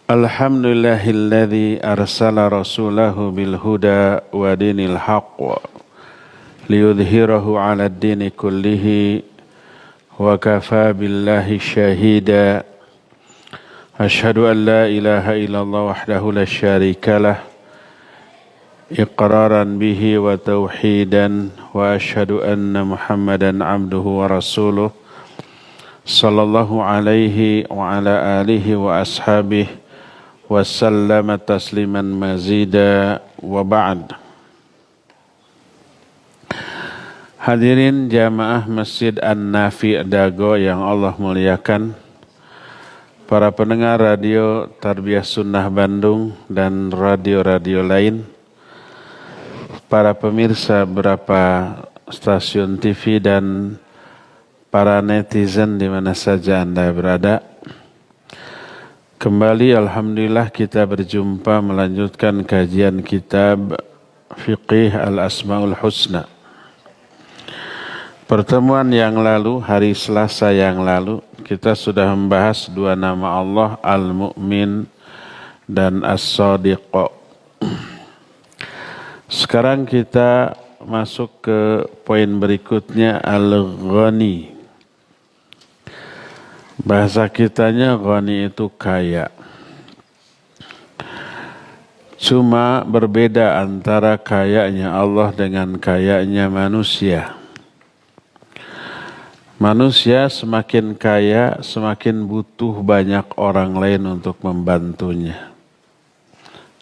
Alhamdulillahilladzi arsala rasulahu bil huda wa dinil haqq liyudhhirahu 'ala ad-dini kullihi wa kafaa billahi shahida. Asyhadu an la ilaha illallah wahdahu la syarika lah iqraran bihi wa tauhidan wa asyhadu anna Muhammadan 'abduhu wa rasuluh sallallahu alaihi wa ala alihi wa ashabihi wasallama tasliman mazida wa ba'd. Hadirin jamaah Masjid An-Nafi Dago yang Allah muliakan, para pendengar radio Tarbiyah Sunnah Bandung dan radio-radio lain, para pemirsa beberapa stasiun TV dan para netizen di mana saja Anda berada. Kembali alhamdulillah kita berjumpa melanjutkan kajian kitab Fiqih Al-Asma'ul Husna. Pertemuan yang lalu, hari Selasa yang lalu, kita sudah membahas dua nama Allah, Al-Mu'min dan As-Sadiq. Sekarang kita masuk ke poin berikutnya, Al-Ghani. Bahasa kitanya ghani itu kaya. Cuma berbeda antara kayanya Allah dengan kayanya manusia. Manusia semakin kaya, semakin butuh banyak orang lain untuk membantunya.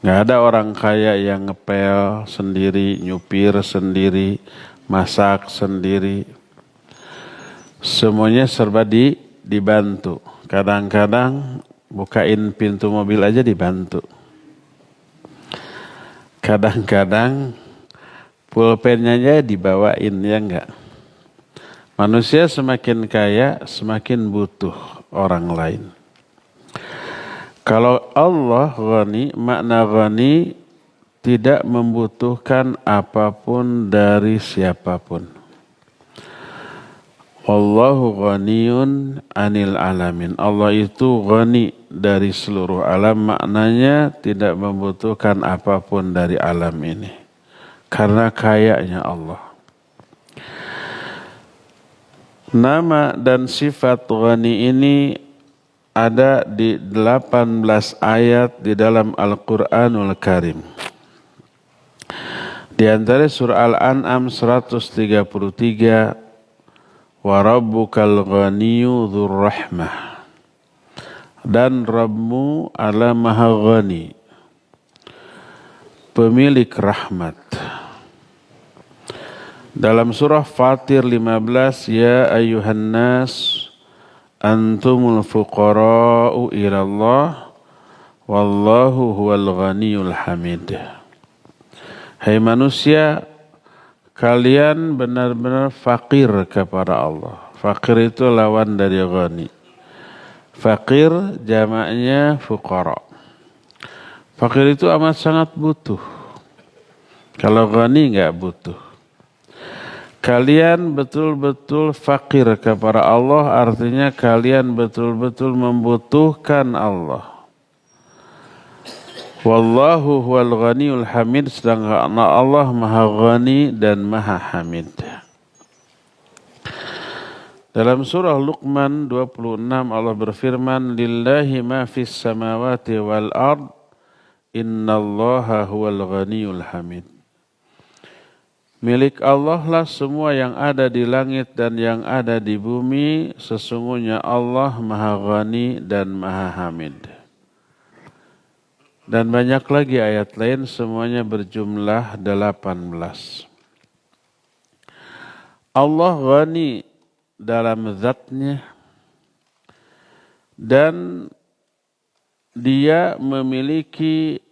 Nggak ada orang kaya yang ngepel sendiri, nyupir sendiri, masak sendiri. Semuanya serba dibantu. Kadang-kadang bukain pintu mobil aja dibantu. Kadang-kadang pulpennya aja dibawain, ya enggak? Manusia semakin kaya, semakin butuh orang lain. Kalau Allah ghani, makna ghani tidak membutuhkan apapun dari siapapun. Wallahu ghaniyun 'anil alamin. Allah itu ghani dari seluruh alam, maknanya tidak membutuhkan apapun dari alam ini. Karena kayanya Allah. Nama dan sifat ghani ini ada di 18 ayat di dalam Al-Quranul Karim. Di antara surah Al-An'am 133, wa rabbukal ghaniyyu dzur rahmah, dan Rabbmu adalah maha ghani, pemilik rahmat. Dalam surah Fatir 15, ya ayyuhan nas antumul fuqara'u ilallah wallahu huwal ghaniyul hamid. Hai manusia, kalian benar-benar fakir kepada Allah. Fakir itu lawan dari ghani. Fakir jamaknya fuqara. Fakir itu amat sangat butuh. Kalau ghani enggak butuh. Kalian betul-betul fakir kepada Allah, artinya kalian betul-betul membutuhkan Allah. Wallahu huwal ghaniyul hamid, sedangkan Allah maha ghani dan maha hamid. Dalam surah Luqman 26 Allah berfirman, lillahi ma fis samawati wal ard innallaha huwal ghaniyul hamid. Milik Allah lah semua yang ada di langit dan yang ada di bumi, sesungguhnya Allah maha ghani dan maha hamid. Dan banyak lagi ayat lain, semuanya berjumlah 18. Allah ghani dalam zatnya dan dia memiliki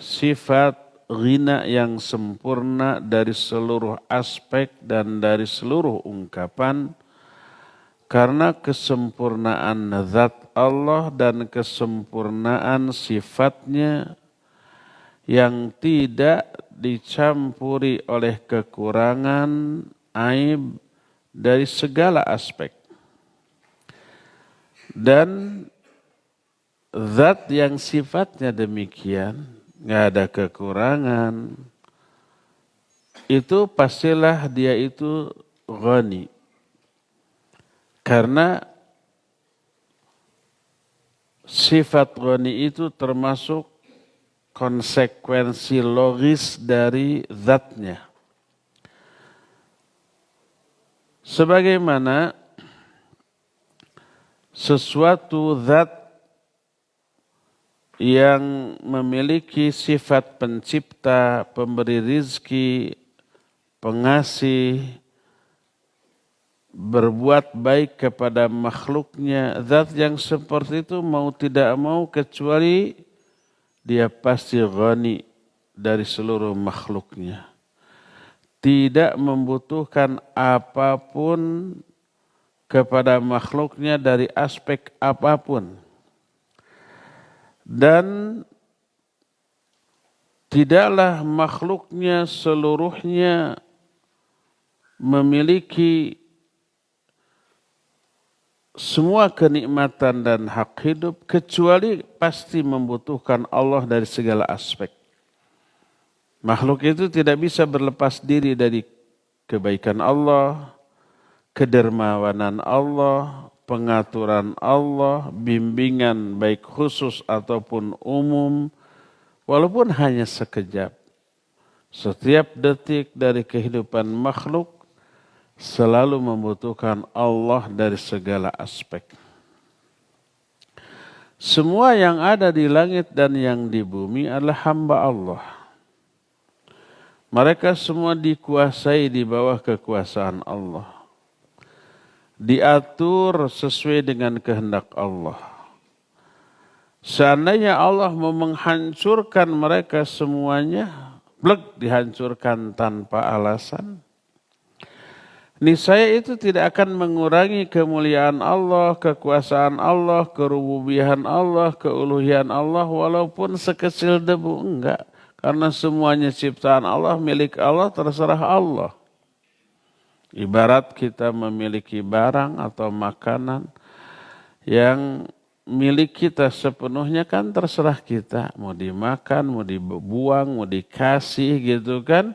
sifat ghina yang sempurna dari seluruh aspek dan dari seluruh ungkapan, karena kesempurnaan zat Allah dan kesempurnaan sifatnya yang tidak dicampuri oleh kekurangan, aib dari segala aspek. Dan zat yang sifatnya demikian, nggak ada kekurangan, itu pastilah dia itu ghani. Karena sifat ghani itu termasuk konsekuensi logis dari zatnya. Sebagaimana sesuatu zat yang memiliki sifat pencipta, pemberi rizki, pengasih, berbuat baik kepada makhluknya, zat yang seperti itu mau tidak mau kecuali dia pasti ghani dari seluruh makhluknya. Tidak membutuhkan apapun kepada makhluknya dari aspek apapun. Dan tidaklah makhluknya seluruhnya memiliki semua kenikmatan dan hak hidup kecuali pasti membutuhkan Allah dari segala aspek. Makhluk itu tidak bisa berlepas diri dari kebaikan Allah, kedermawanan Allah, pengaturan Allah, bimbingan baik khusus ataupun umum, walaupun hanya sekejap. Setiap detik dari kehidupan makhluk selalu membutuhkan Allah dari segala aspek. Semua yang ada di langit dan yang di bumi adalah hamba Allah. Mereka semua dikuasai di bawah kekuasaan Allah. Diatur sesuai dengan kehendak Allah. Seandainya Allah mau menghancurkan mereka semuanya, blek dihancurkan tanpa alasan, niscaya itu tidak akan mengurangi kemuliaan Allah, kekuasaan Allah, kerububihan Allah, keuluhian Allah, walaupun sekecil debu, enggak. Karena semuanya ciptaan Allah, milik Allah, terserah Allah. Ibarat kita memiliki barang atau makanan yang milik kita sepenuhnya kan terserah kita. Mau dimakan, mau dibuang, mau dikasih gitu kan.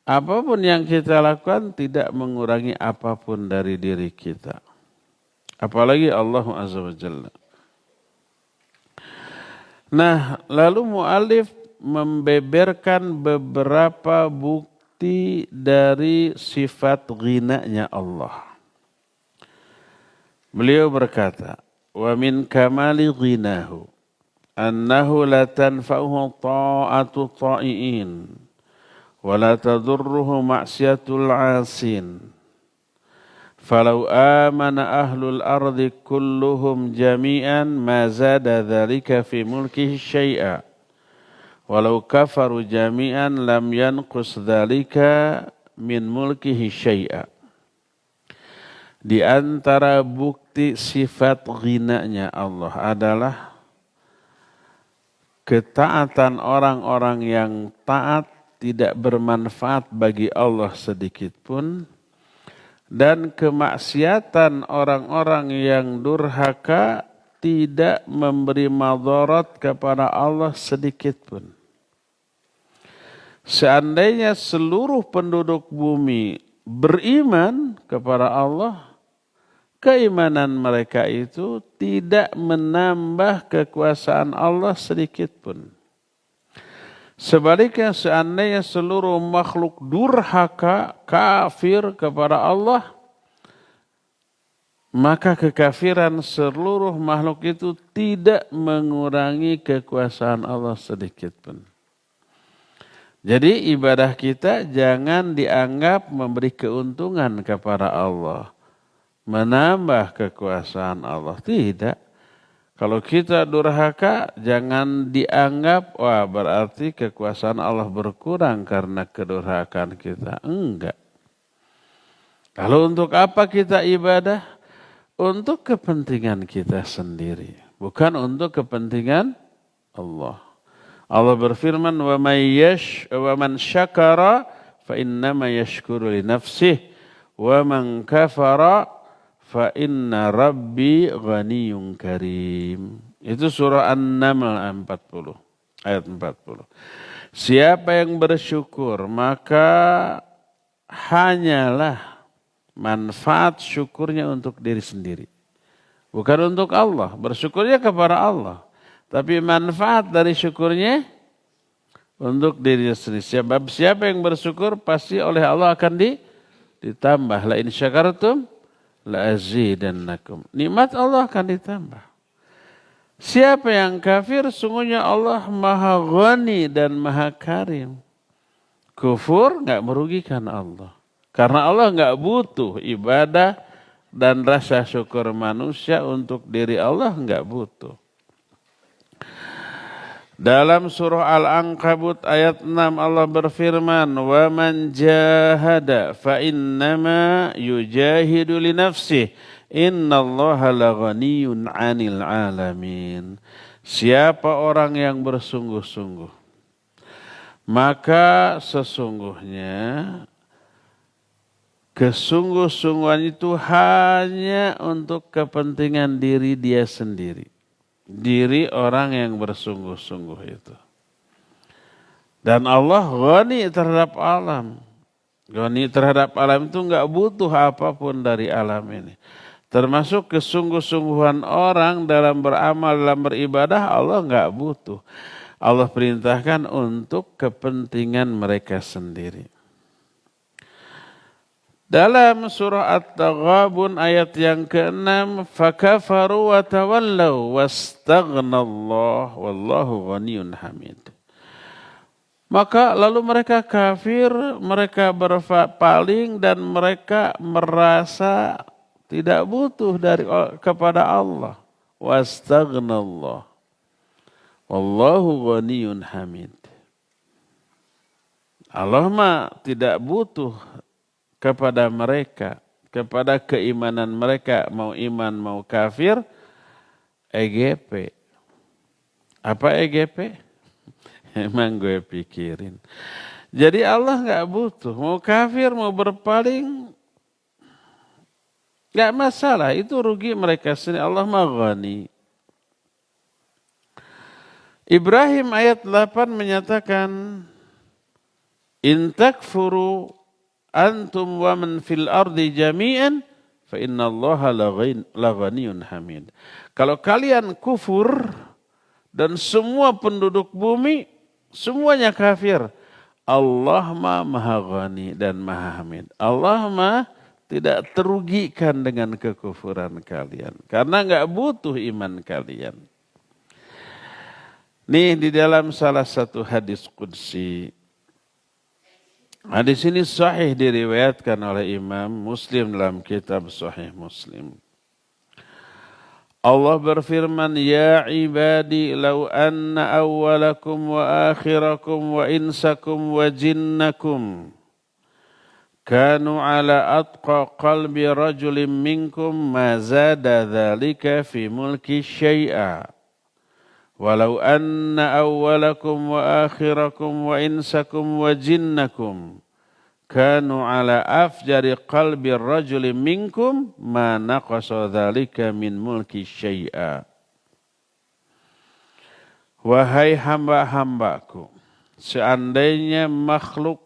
Apapun yang kita lakukan tidak mengurangi apapun dari diri kita. Apalagi Allah Azza wa Jalla. Nah, lalu mu'alif membeberkan beberapa bukti dari sifat ghinanya Allah. Beliau berkata, wa min kamali ghinahu annahu la tanfa'uhu ta'atu ta'i'in wa la tadurruhu ma'siyatul 'asin. Falau amana ahlul ardi kulluhum jami'an ma zada dhalika fi mulkihi syai'a. Walau kafaru jami'an lam yanqus dhalika min mulkihi syai'a. Di antara bukti sifat ghinanya Allah adalah ketaatan orang-orang yang taat tidak bermanfaat bagi Allah sedikit pun, dan kemaksiatan orang-orang yang durhaka tidak memberi madarat kepada Allah sedikit pun. Seandainya seluruh penduduk bumi beriman kepada Allah, keimanan mereka itu tidak menambah kekuasaan Allah sedikit pun. Sebaliknya seandainya seluruh makhluk durhaka, kafir kepada Allah, maka kekafiran seluruh makhluk itu tidak mengurangi kekuasaan Allah sedikit pun. Jadi ibadah kita jangan dianggap memberi keuntungan kepada Allah, menambah kekuasaan Allah. Tidak. Kalau kita durhaka jangan dianggap wah berarti kekuasaan Allah berkurang karena kedurhakaan kita. Enggak. Lalu untuk apa kita ibadah? Untuk kepentingan kita sendiri, bukan untuk kepentingan Allah. Allah berfirman, wa man syakara fa innama yashkuru li nafsihi wa man kafara fa inna rabbi ghaniyyun karim. Itu surah An-Naml 40, ayat 40. Siapa yang bersyukur maka hanyalah manfaat syukurnya untuk diri sendiri. Bukan untuk Allah, bersyukurnya kepada Allah. Tapi manfaat dari syukurnya untuk dirinya sendiri. Siapa yang bersyukur pasti oleh Allah akan ditambah. La in syakartum la azidannakum. Nikmat Allah akan ditambah. Siapa yang kafir sungguhnya Allah maha ghani dan maha karim. Kufur enggak merugikan Allah. Karena Allah enggak butuh ibadah dan rasa syukur manusia untuk diri Allah enggak butuh. Dalam surah Al-Ankabut ayat 6 Allah berfirman, "Wa man jahada fa innama yujahidu li nafsihi, innallaha laghaniyun 'anil 'alamin." Siapa orang yang bersungguh-sungguh, maka sesungguhnya kesungguh-sungguhan itu hanya untuk kepentingan diri dia sendiri. Diri orang yang bersungguh-sungguh itu. Dan Allah ghani terhadap alam. Ghani terhadap alam itu enggak butuh apapun dari alam ini. Termasuk kesungguh-sungguhan orang dalam beramal, dalam beribadah, Allah enggak butuh. Allah perintahkan untuk kepentingan mereka sendiri. Dalam surah At-Taghabun ayat yang ke-6, fakafaru wa tawallaw wastaghnallah wallahu ghaniyun hamid. Maka lalu mereka kafir, mereka berpaling dan mereka merasa tidak butuh kepada Allah. Wastaghnallah wallahu ghaniyun hamid. Allah mah tidak butuh kepada mereka, kepada keimanan mereka, mau iman mau kafir, EGP. Apa EGP? Emang gue pikirin. Jadi Allah enggak butuh, mau kafir mau berpaling, enggak masalah, itu rugi mereka sendiri. Allah Maha Ghani. Ibrahim ayat 8 menyatakan, in takfuru antum wa man fil ardi jami'an fa innallaha laghaniyun hamid. Kalau kalian kufur dan semua penduduk bumi semuanya kafir, Allah maha ghani dan maha hamid. Allah tidak terugikan dengan kekufuran kalian karena enggak butuh iman kalian. Nih di dalam salah satu hadis qudsi, hadis ini sahih diriwayatkan oleh Imam Muslim dalam kitab Sahih Muslim. Allah berfirman, ya ibadi law anna awwalakum wa akhirakum wa insakum wa jinnakum kanu ala atqa qalbi rajulin minkum ma zada dhalika fi mulki syai'a. Walau anna awwalakum wa akhirakum wa insakum wa jinnakum kanu ala afjari qalbi rajuli minkum ma naqasa dhalika min mulki syai'a. Wahai hamba-hambaku, seandainya makhluk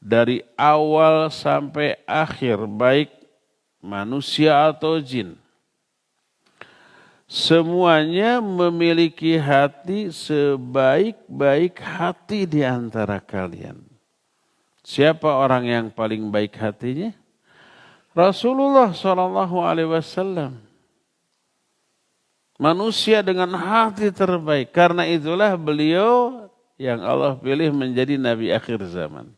dari awal sampai akhir, baik manusia atau jin, semuanya memiliki hati sebaik-baik hati di antara kalian. Siapa orang yang paling baik hatinya? Rasulullah SAW. Manusia dengan hati terbaik. Karena itulah beliau yang Allah pilih menjadi Nabi akhir zaman.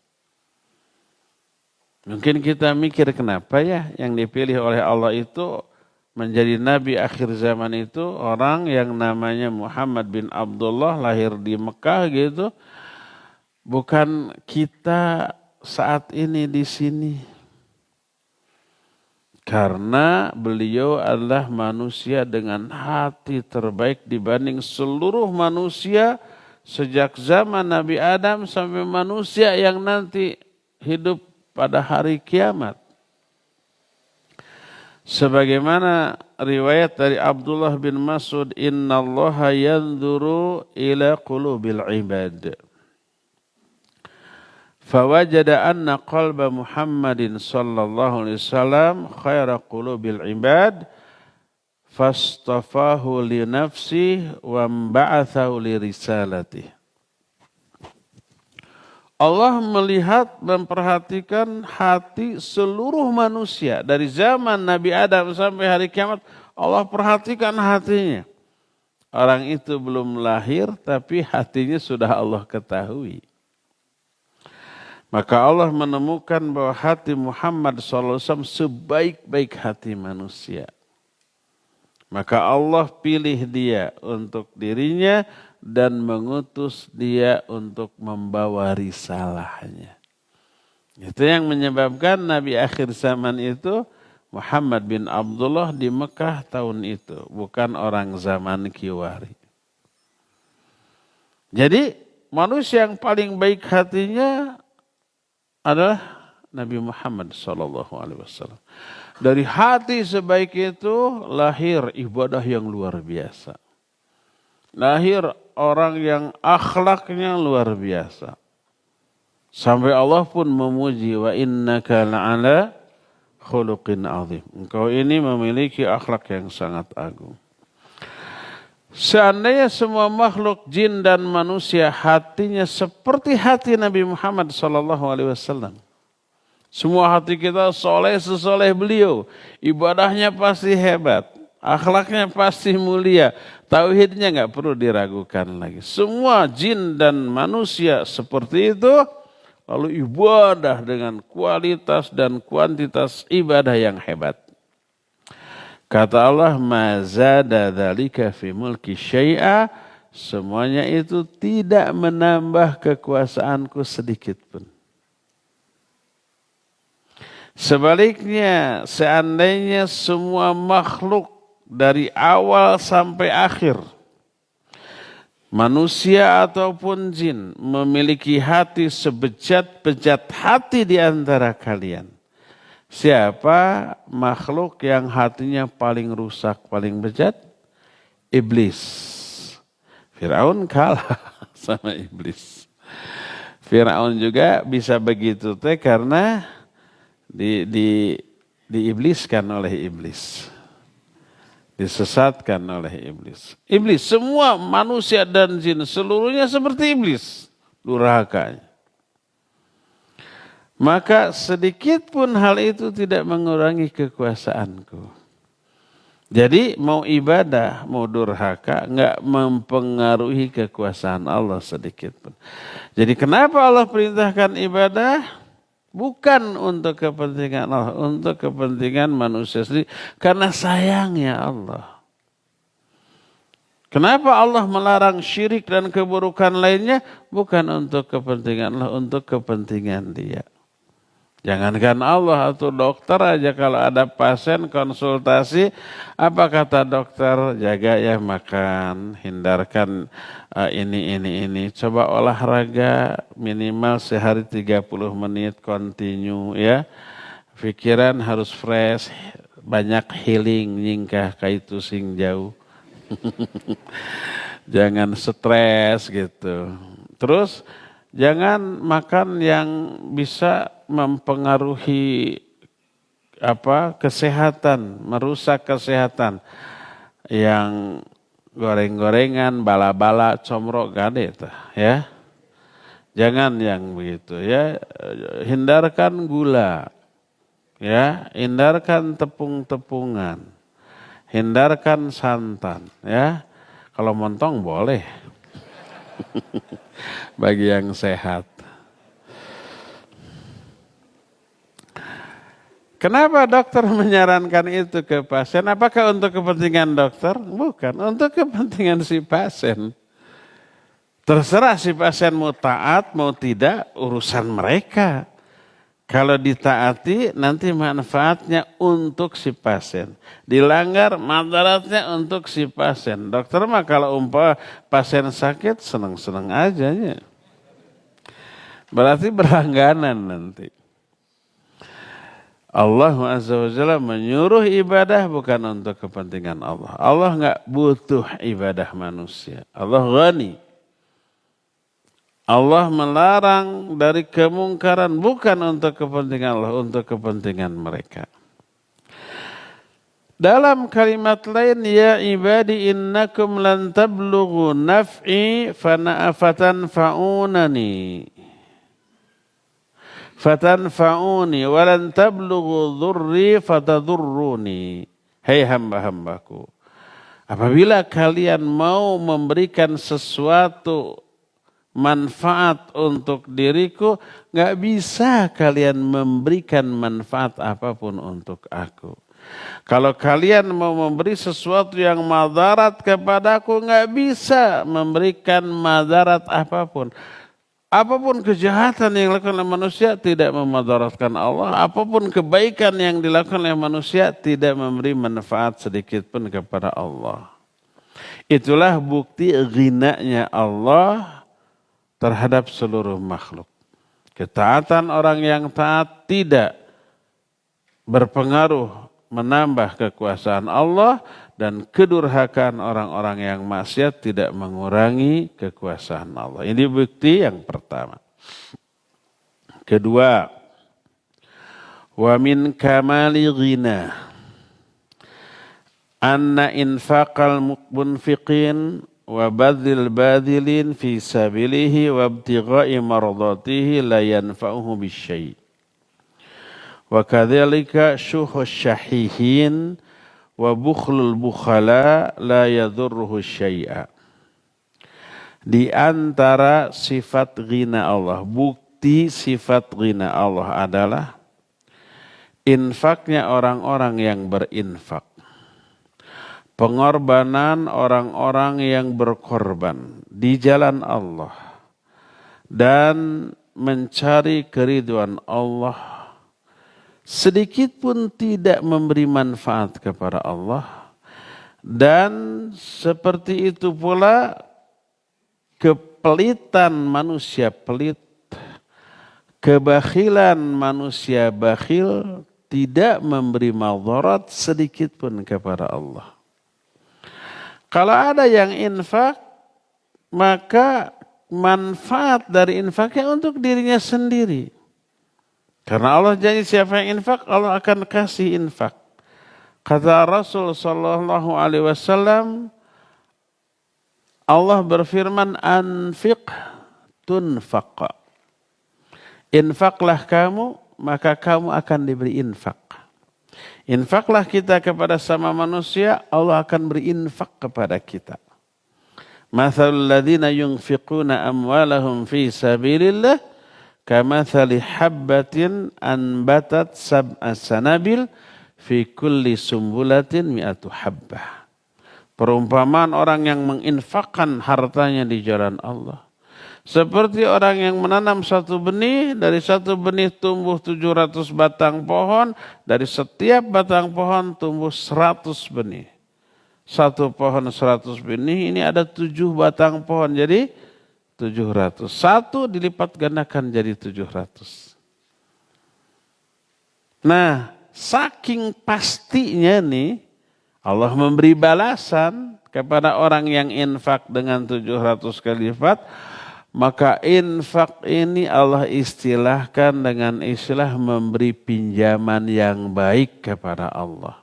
Mungkin kita mikir kenapa ya yang dipilih oleh Allah itu menjadi Nabi akhir zaman itu orang yang namanya Muhammad bin Abdullah, lahir di Mekah gitu. Bukan kita saat ini di sini. Karena beliau adalah manusia dengan hati terbaik dibanding seluruh manusia sejak zaman Nabi Adam sampai manusia yang nanti hidup pada hari kiamat. Sebagaimana riwayat dari Abdullah bin Mas'ud, innallaha yanzuru ila qulubil ibad. Fawajada anna qalba Muhammadin sallallahu alaihi wasallam khaira qulubil ibad fastafahu li nafsi wa mba'athahu li risalati. Allah melihat, memperhatikan hati seluruh manusia. Dari zaman Nabi Adam sampai hari kiamat, Allah perhatikan hatinya. Orang itu belum lahir, tapi hatinya sudah Allah ketahui. Maka Allah menemukan bahwa hati Muhammad SAW sebaik-baik hati manusia. Maka Allah pilih dia untuk dirinya, dan mengutus dia untuk membawa risalahnya. Itu yang menyebabkan Nabi akhir zaman itu Muhammad bin Abdullah di Mekah tahun itu, bukan orang zaman Kiwari. Jadi manusia yang paling baik hatinya adalah Nabi Muhammad SAW. Dari hati sebaik itu lahir ibadah yang luar biasa. Lahir orang yang akhlaknya luar biasa. Sampai Allah pun memuji, wa innaka la'ala khuluqin azim. Engkau ini memiliki akhlak yang sangat agung. Seandainya semua makhluk jin dan manusia hatinya seperti hati Nabi Muhammad SAW. Semua hati kita soleh sesoleh beliau. Ibadahnya pasti hebat. Akhlaknya pasti mulia. Tauhidnya nggak perlu diragukan lagi. Semua jin dan manusia seperti itu. Lalu ibadah dengan kualitas dan kuantitas ibadah yang hebat. Kata Allah, ma zada dzalika fi mulki syai'a. Semuanya itu tidak menambah kekuasaanku sedikit pun. Sebaliknya, seandainya semua makhluk dari awal sampai akhir, manusia ataupun jin, memiliki hati sebejat-bejat hati di antara kalian. Siapa makhluk yang hatinya paling rusak, paling bejat? Iblis. Firaun kalah sama iblis. Firaun juga bisa begitu karena diibliskan oleh iblis. Disesatkan oleh iblis. Iblis, semua manusia dan jin seluruhnya seperti iblis. Durhakanya. Maka sedikit pun hal itu tidak mengurangi kekuasaanku. Jadi mau ibadah, mau durhaka, enggak mempengaruhi kekuasaan Allah sedikit pun. Jadi kenapa Allah perintahkan ibadah? Bukan untuk kepentingan Allah, untuk kepentingan manusia sendiri. Karena sayangnya Allah. Kenapa Allah melarang syirik dan keburukan lainnya? Bukan untuk kepentingan Allah, untuk kepentingan dia. Jangankan Allah atau dokter aja, kalau ada pasien konsultasi, apa kata dokter? Jaga ya makan, hindarkan ini. Coba olahraga minimal sehari 30 menit continue ya. Pikiran harus fresh, banyak healing, nyingkah kaitu sing jauh. Jangan stres gitu. Terus jangan makan yang bisa mempengaruhi kesehatan, merusak kesehatan. Yang goreng-gorengan, bala-bala, comrok gade itu ya. Jangan yang begitu ya. Hindarkan gula. Ya, hindarkan tepung-tepungan. Hindarkan santan ya. Kalau montong boleh. Bagi yang sehat. Kenapa dokter menyarankan itu ke pasien? Apakah untuk kepentingan dokter? Bukan, untuk kepentingan si pasien. Terserah si pasien mau taat, mau tidak, urusan mereka. Kalau ditaati, nanti manfaatnya untuk si pasien. Dilanggar, madaratnya untuk si pasien. Dokter mah kalau pasien sakit, senang-senang aja ya. Berarti berlangganan nanti. Allah Azza wa Jalla menyuruh ibadah bukan untuk kepentingan Allah. Allah nggak butuh ibadah manusia. Allah ghani. Allah melarang dari kemungkaran bukan untuk kepentingan Allah, untuk kepentingan mereka. Dalam kalimat lain, ya ibadi innakum lan tablughu naf'i fatanfa'uni wa lan tablughu dhurri fatadurruni. Hai hamba-hambaku, apabila kalian mau memberikan sesuatu manfaat untuk diriku, nggak bisa kalian memberikan manfaat apapun untuk aku. Kalau kalian mau memberi sesuatu yang madarat kepadaku, nggak bisa memberikan madarat apapun. Apapun kejahatan yang dilakukan oleh manusia tidak memadaratkan Allah. Apapun kebaikan yang dilakukan oleh manusia tidak memberi manfaat sedikit pun kepada Allah. Itulah bukti ghinanya Allah terhadap seluruh makhluk. Ketaatan orang yang taat tidak berpengaruh menambah kekuasaan Allah, dan kedurhakaan orang-orang yang maksiat tidak mengurangi kekuasaan Allah. Ini bukti yang pertama. Kedua, wa min kamali ghina anna infaqal munfiqin wa badhil badhilin fi sabilihi wa ibtigha'i mardatihi la yanfa'uhu bisyai'. Wa kadzalika syuhus syahihin wa bukhlul bukhala la yadurruhu syai'a. Di antara sifat ghina Allah, bukti sifat ghina Allah adalah infaknya orang-orang yang berinfak. Pengorbanan orang-orang yang berkorban di jalan Allah dan mencari keridhaan Allah sedikit pun tidak memberi manfaat kepada Allah, dan seperti itu pula kepelitan manusia pelit, kebakhilan manusia bakhil tidak memberi madarat sedikit pun kepada Allah. Kalau ada yang infak, maka manfaat dari infaknya untuk dirinya sendiri. Karena Allah janji siapa yang infak, Allah akan kasih infak. Kata Rasul sallallahu alaihi wasallam, Allah berfirman, anfiq tunfaq. Infaklah kamu, maka kamu akan diberi infak. Infaklah kita kepada sama manusia, Allah akan beri infak kepada kita. Mathalul ladzina yunfiquna amwalahum fi sabilillah kamathali habbatin anbatat sab'a sanabil fi kulli sumbulatin mi'atu habbah. Perumpamaan orang yang menginfakkan hartanya di jalan Allah. Seperti orang yang menanam satu benih, dari satu benih tumbuh 700 batang pohon, dari setiap batang pohon tumbuh 100 benih. Satu pohon 100 benih, ini ada 7 batang pohon, jadi 700. Satu dilipat gandakan jadi 700. Nah, saking pastinya nih, Allah memberi balasan kepada orang yang infak dengan 700 kali lipat, maka infak ini Allah istilahkan dengan istilah memberi pinjaman yang baik kepada Allah.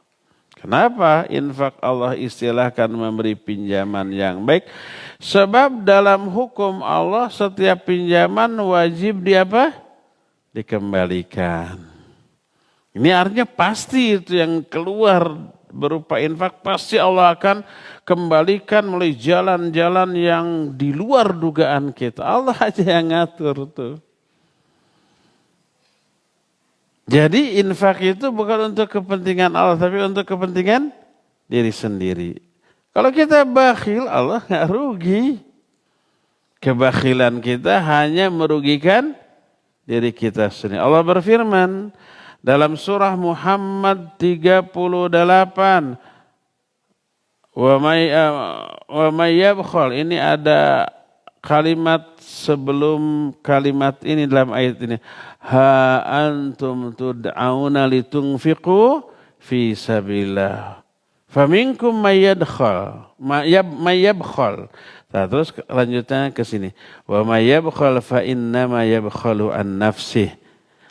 Kenapa infak Allah istilahkan memberi pinjaman yang baik? Sebab dalam hukum Allah setiap pinjaman wajib dikembalikan. Ini artinya pasti itu yang keluar berupa infak pasti Allah akan kembalikan melalui jalan-jalan yang di luar dugaan kita. Allah aja yang ngatur tuh. Jadi infak itu bukan untuk kepentingan Allah, tapi untuk kepentingan diri sendiri. Kalau kita bakhil, Allah nggak rugi. Kebakhilan kita hanya merugikan diri kita sendiri. Allah berfirman dalam surah Muhammad 38, wa may yabkhal, ini ada kalimat sebelum kalimat ini dalam ayat ini. Ha antum tud'auna litunfiqu fi sabilillah. Faminkum mayyadkhal. Mayyabkhal. Nah, terus lanjutnya ke sini. Wa mayyabkhal fa innama yabkhalu an nafsih.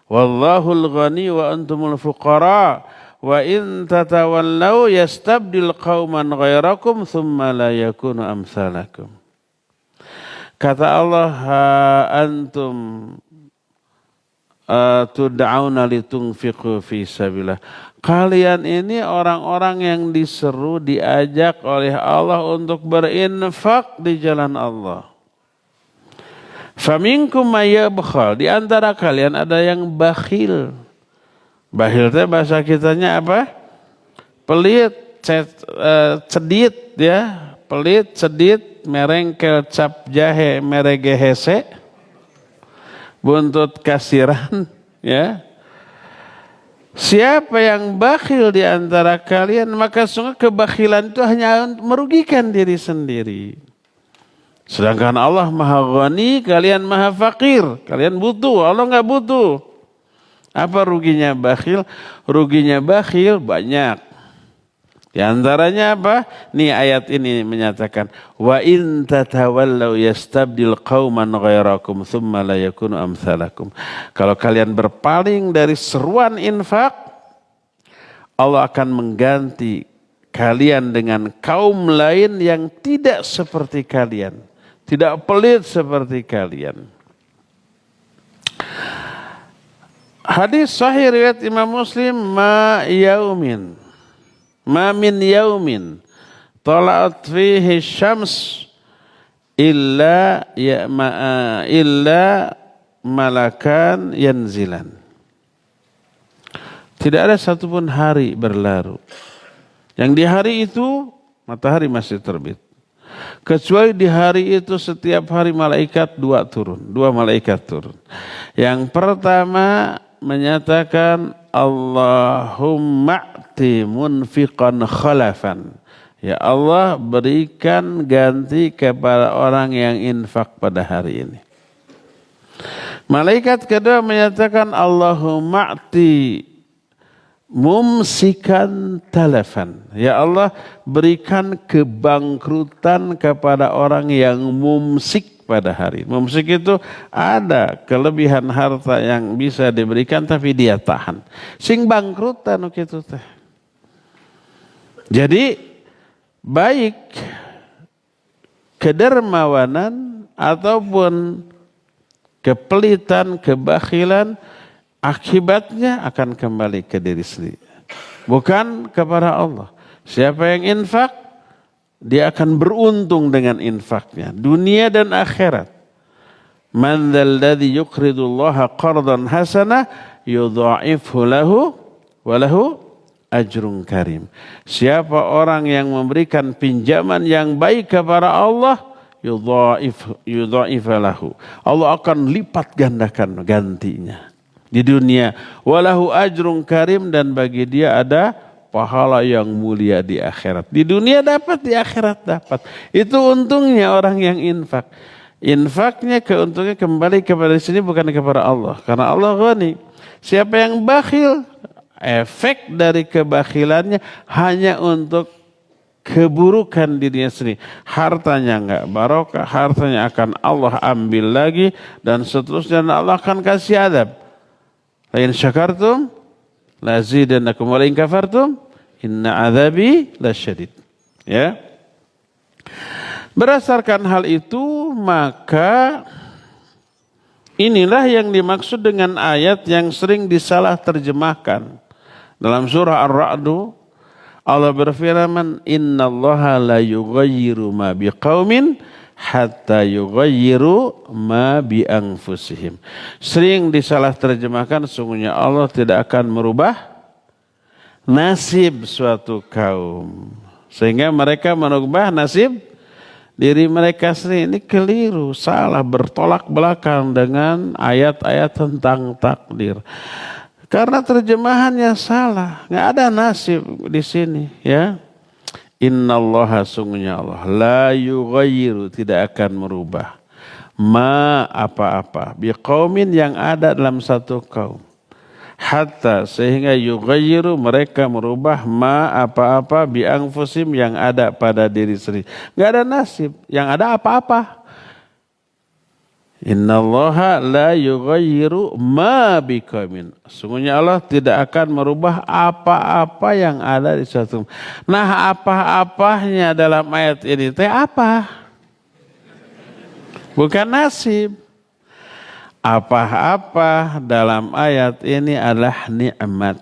Wallahul ghani wa antumul fuqara. Wa in tatawallaw yastabdil qauman ghairakum thumma la yakunu amsalakum. Kata Allah, ha antum tud'auna litunfiqu fi sabilillah. Kalian ini orang-orang yang diseru, diajak oleh Allah untuk berinfak di jalan Allah. Faminkum mayyabkhal, di antara kalian ada yang bakhil. Bakhil itu bahasa kitanya apa? Pelit, cedit ya, pelit, cedit, merengkel, cap jahe, meregehese, buntut kasiran, ya. Siapa yang bakhil di antara kalian, maka sungguh kebakhilan itu hanya merugikan diri sendiri. Sedangkan Allah Maha Ghani, kalian Maha Fakir, kalian butuh, Allah enggak butuh. Apa ruginya bakhil? Ruginya bakhil banyak. Di antaranya apa? Nih ayat ini menyatakan, wa in tatawallaw yastabdil qauman ghairakum tsumma la yakunu amsalakum. Kalau kalian berpaling dari seruan infak, Allah akan mengganti kalian dengan kaum lain yang tidak seperti kalian, tidak pelit seperti kalian. Hadis sahih riwayat Imam Muslim, Ma min yaumin tala'at fihi syams illa malakan yanzilan. Tidak ada satupun hari berlalu yang di hari itu matahari masih terbit, kecuali di hari itu setiap hari dua malaikat turun. Yang pertama menyatakan, Allahumma a'ti munfiqan khalafan. Ya Allah, berikan ganti kepada orang yang infak pada hari ini. Malaikat kedua menyatakan, Allahumma a'ti mumsikan talafan. Ya Allah, berikan kebangkrutan kepada orang yang mumsik pada hari. Mumsik itu ada kelebihan harta yang bisa diberikan tapi dia tahan. Sing bangkrutan gitu teh. Jadi baik kedermawanan ataupun kepelitan, kebakhilan, akibatnya akan kembali ke diri sendiri, bukan kepada Allah. Siapa yang infak, dia akan beruntung dengan infaknya, dunia dan akhirat. Man dzal ladzi yuqridullaha qardan hasana yudha'ifhu lahu wa lahu ajrun karim. Siapa orang yang memberikan pinjaman yang baik kepada Allah, yudha'if lahu. Allah akan lipat gandakan gantinya di dunia. Walahu ajrun karim, dan bagi dia ada pahala yang mulia di akhirat. Di dunia dapat, di akhirat dapat. Itu untungnya orang yang infak. Infaknya keuntungnya kembali kepada sini, bukan kepada Allah. Karena Allah Ghani. Siapa yang bakhil, efek dari kebakhilannya hanya untuk keburukan dirinya sendiri. Hartanya enggak barokah, hartanya akan Allah ambil lagi, dan seterusnya, dan Allah akan kasih adab. La in syakartum lazidannakum wa la in kafartum inna adzabi lasyadid. Ya. Berdasarkan hal itu, maka inilah yang dimaksud dengan ayat yang sering disalah terjemahkan. Dalam surah Ar-Ra'd, Allah berfirman, innallaha la yughayyiru ma biqaumin hatta yughayyiru ma bi anfusihim. Sering disalah terjemahkan, sungguhnya Allah tidak akan merubah nasib suatu kaum sehingga mereka merubah nasib diri mereka sendiri. Ini keliru, salah, bertolak belakang dengan ayat-ayat tentang takdir. Karena terjemahannya salah, nggak ada nasib di sini, ya. Innallaha, sungguhnya Allah, la yughayyiru, tidak akan merubah, ma apa-apa biqaumin yang ada dalam satu kaum, hatta sehingga yughayyiru mereka merubah ma apa-apa bi anfusim yang ada pada diri sendiri. Enggak ada nasib, yang ada apa-apa. Innallaha la yughayyiru ma biqaumin. Sungguhnya Allah tidak akan merubah apa-apa yang ada di suatu. Nah, apa-apanya dalam ayat ini teh apa? Bukan nasib. Apa-apa dalam ayat ini adalah nikmat.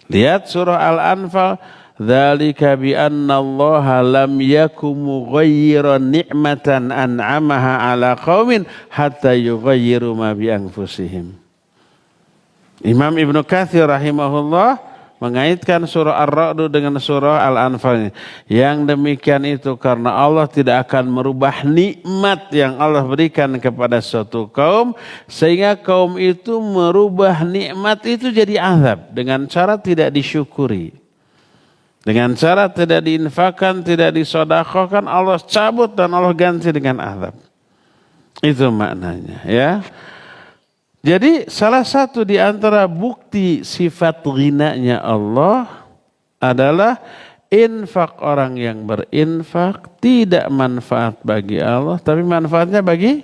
Lihat surah Al-Anfal, dzalika bi anna Allah lam yakum mughayyiran ni'matan an'amaha 'ala qaumin hatta yughayyiru ma bi anfusihim. Imam Ibnu Katsir rahimahullah mengaitkan surah Ar-Ra'd dengan surah Al-Anfal. Yang demikian itu karena Allah tidak akan merubah nikmat yang Allah berikan kepada suatu kaum sehingga kaum itu merubah nikmat itu jadi azab dengan cara tidak disyukuri. Dengan cara tidak diinfakkan, tidak disedekahkan, Allah cabut dan Allah ganti dengan azab. Itu maknanya, ya. Jadi salah satu di antara bukti sifat ghinanya Allah adalah infak. Orang yang berinfak tidak manfaat bagi Allah, tapi manfaatnya bagi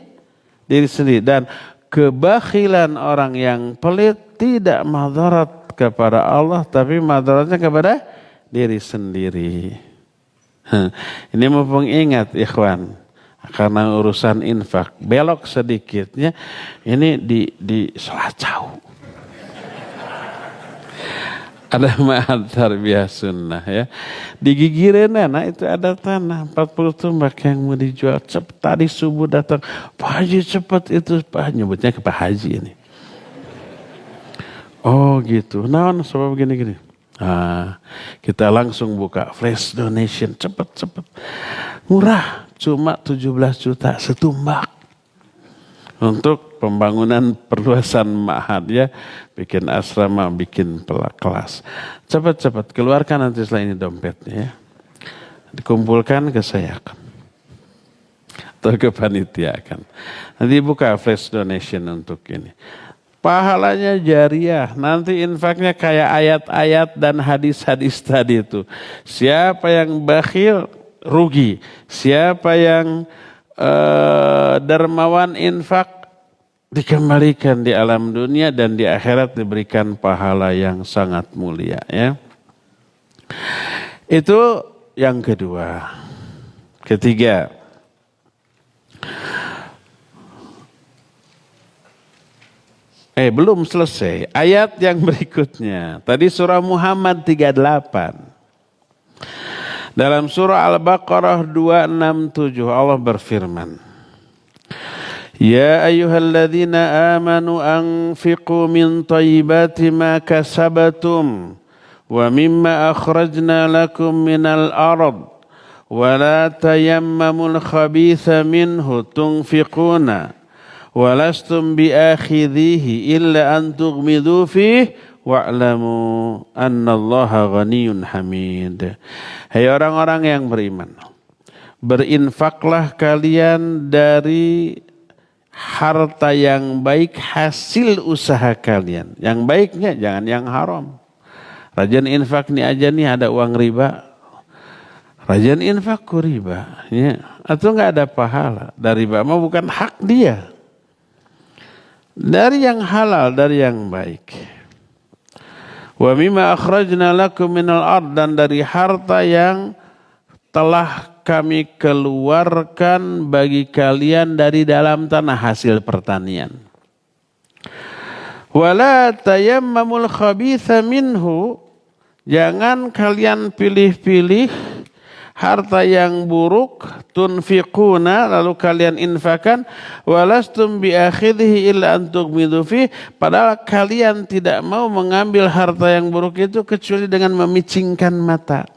diri sendiri. Dan kebakhilan orang yang pelit tidak madarat kepada Allah, tapi madaratnya kepada diri sendiri. Ini mumpung ingat ikhwan. Karena urusan infak belok sedikitnya ini di sholat jauh. Ada ma'ad tarbiyah sunnah ya. Di Gigireunana itu ada tanah 40 tumbak yang mau dijual. Cepat tadi subuh datang, Pak Haji cepat itu, Pak nyebutnya ke Pak Haji ini. Oh gitu. Nah, sebab gini-gini. Nah, kita langsung buka flash donation cepat. Murah. Cuma 17 juta setumbak untuk pembangunan perluasan ma'had ya, bikin asrama, bikin kelas. Cepat keluarkan nanti setelah ini dompetnya ya, dikumpulkan ke saya atau ke panitia kan. Nanti buka flash donation untuk ini. Pahalanya jariah, nanti infaknya kayak ayat-ayat dan hadis-hadis tadi itu. Siapa yang bakhil rugi. Siapa yang dermawan infak dikembalikan di alam dunia dan di akhirat diberikan pahala yang sangat mulia ya. Itu yang kedua. Ketiga, belum selesai. Ayat yang berikutnya. Tadi surah Muhammad 38. Dalam surah Al-Baqarah 267 Allah berfirman, Ya ayyuhalladzina amanu anfiqu min thayyibati ma kasabatum wa mimma akhrajna lakum minal ard wa la tayammamul khabitha minhu tunfiquna wa lastum biakhidhihi illa an tughmidu fihi wa'lamu annallaha ghaniyyun hamid. Hai orang-orang yang beriman, berinfaklah kalian dari harta yang baik hasil usaha kalian. Yang baiknya jangan yang haram. Rajin infak nih aja nih ada uang riba. Rajin infak ku riba. Ya. Atau enggak ada pahala. Dari riba mah bukan hak dia. Dari yang halal, dari yang baik. Wa mimma akhrajna lakum minal ard, dan dari harta yang telah kami keluarkan bagi kalian dari dalam tanah hasil pertanian. Wala tayammamul khabitha minhu, jangan kalian pilih-pilih harta yang buruk, tunfiquna, lalu kalian infakkan, walastum biakhidhihi illa an tughmidu fi, padahal kalian tidak mau mengambil harta yang buruk itu kecuali dengan memicingkan mata.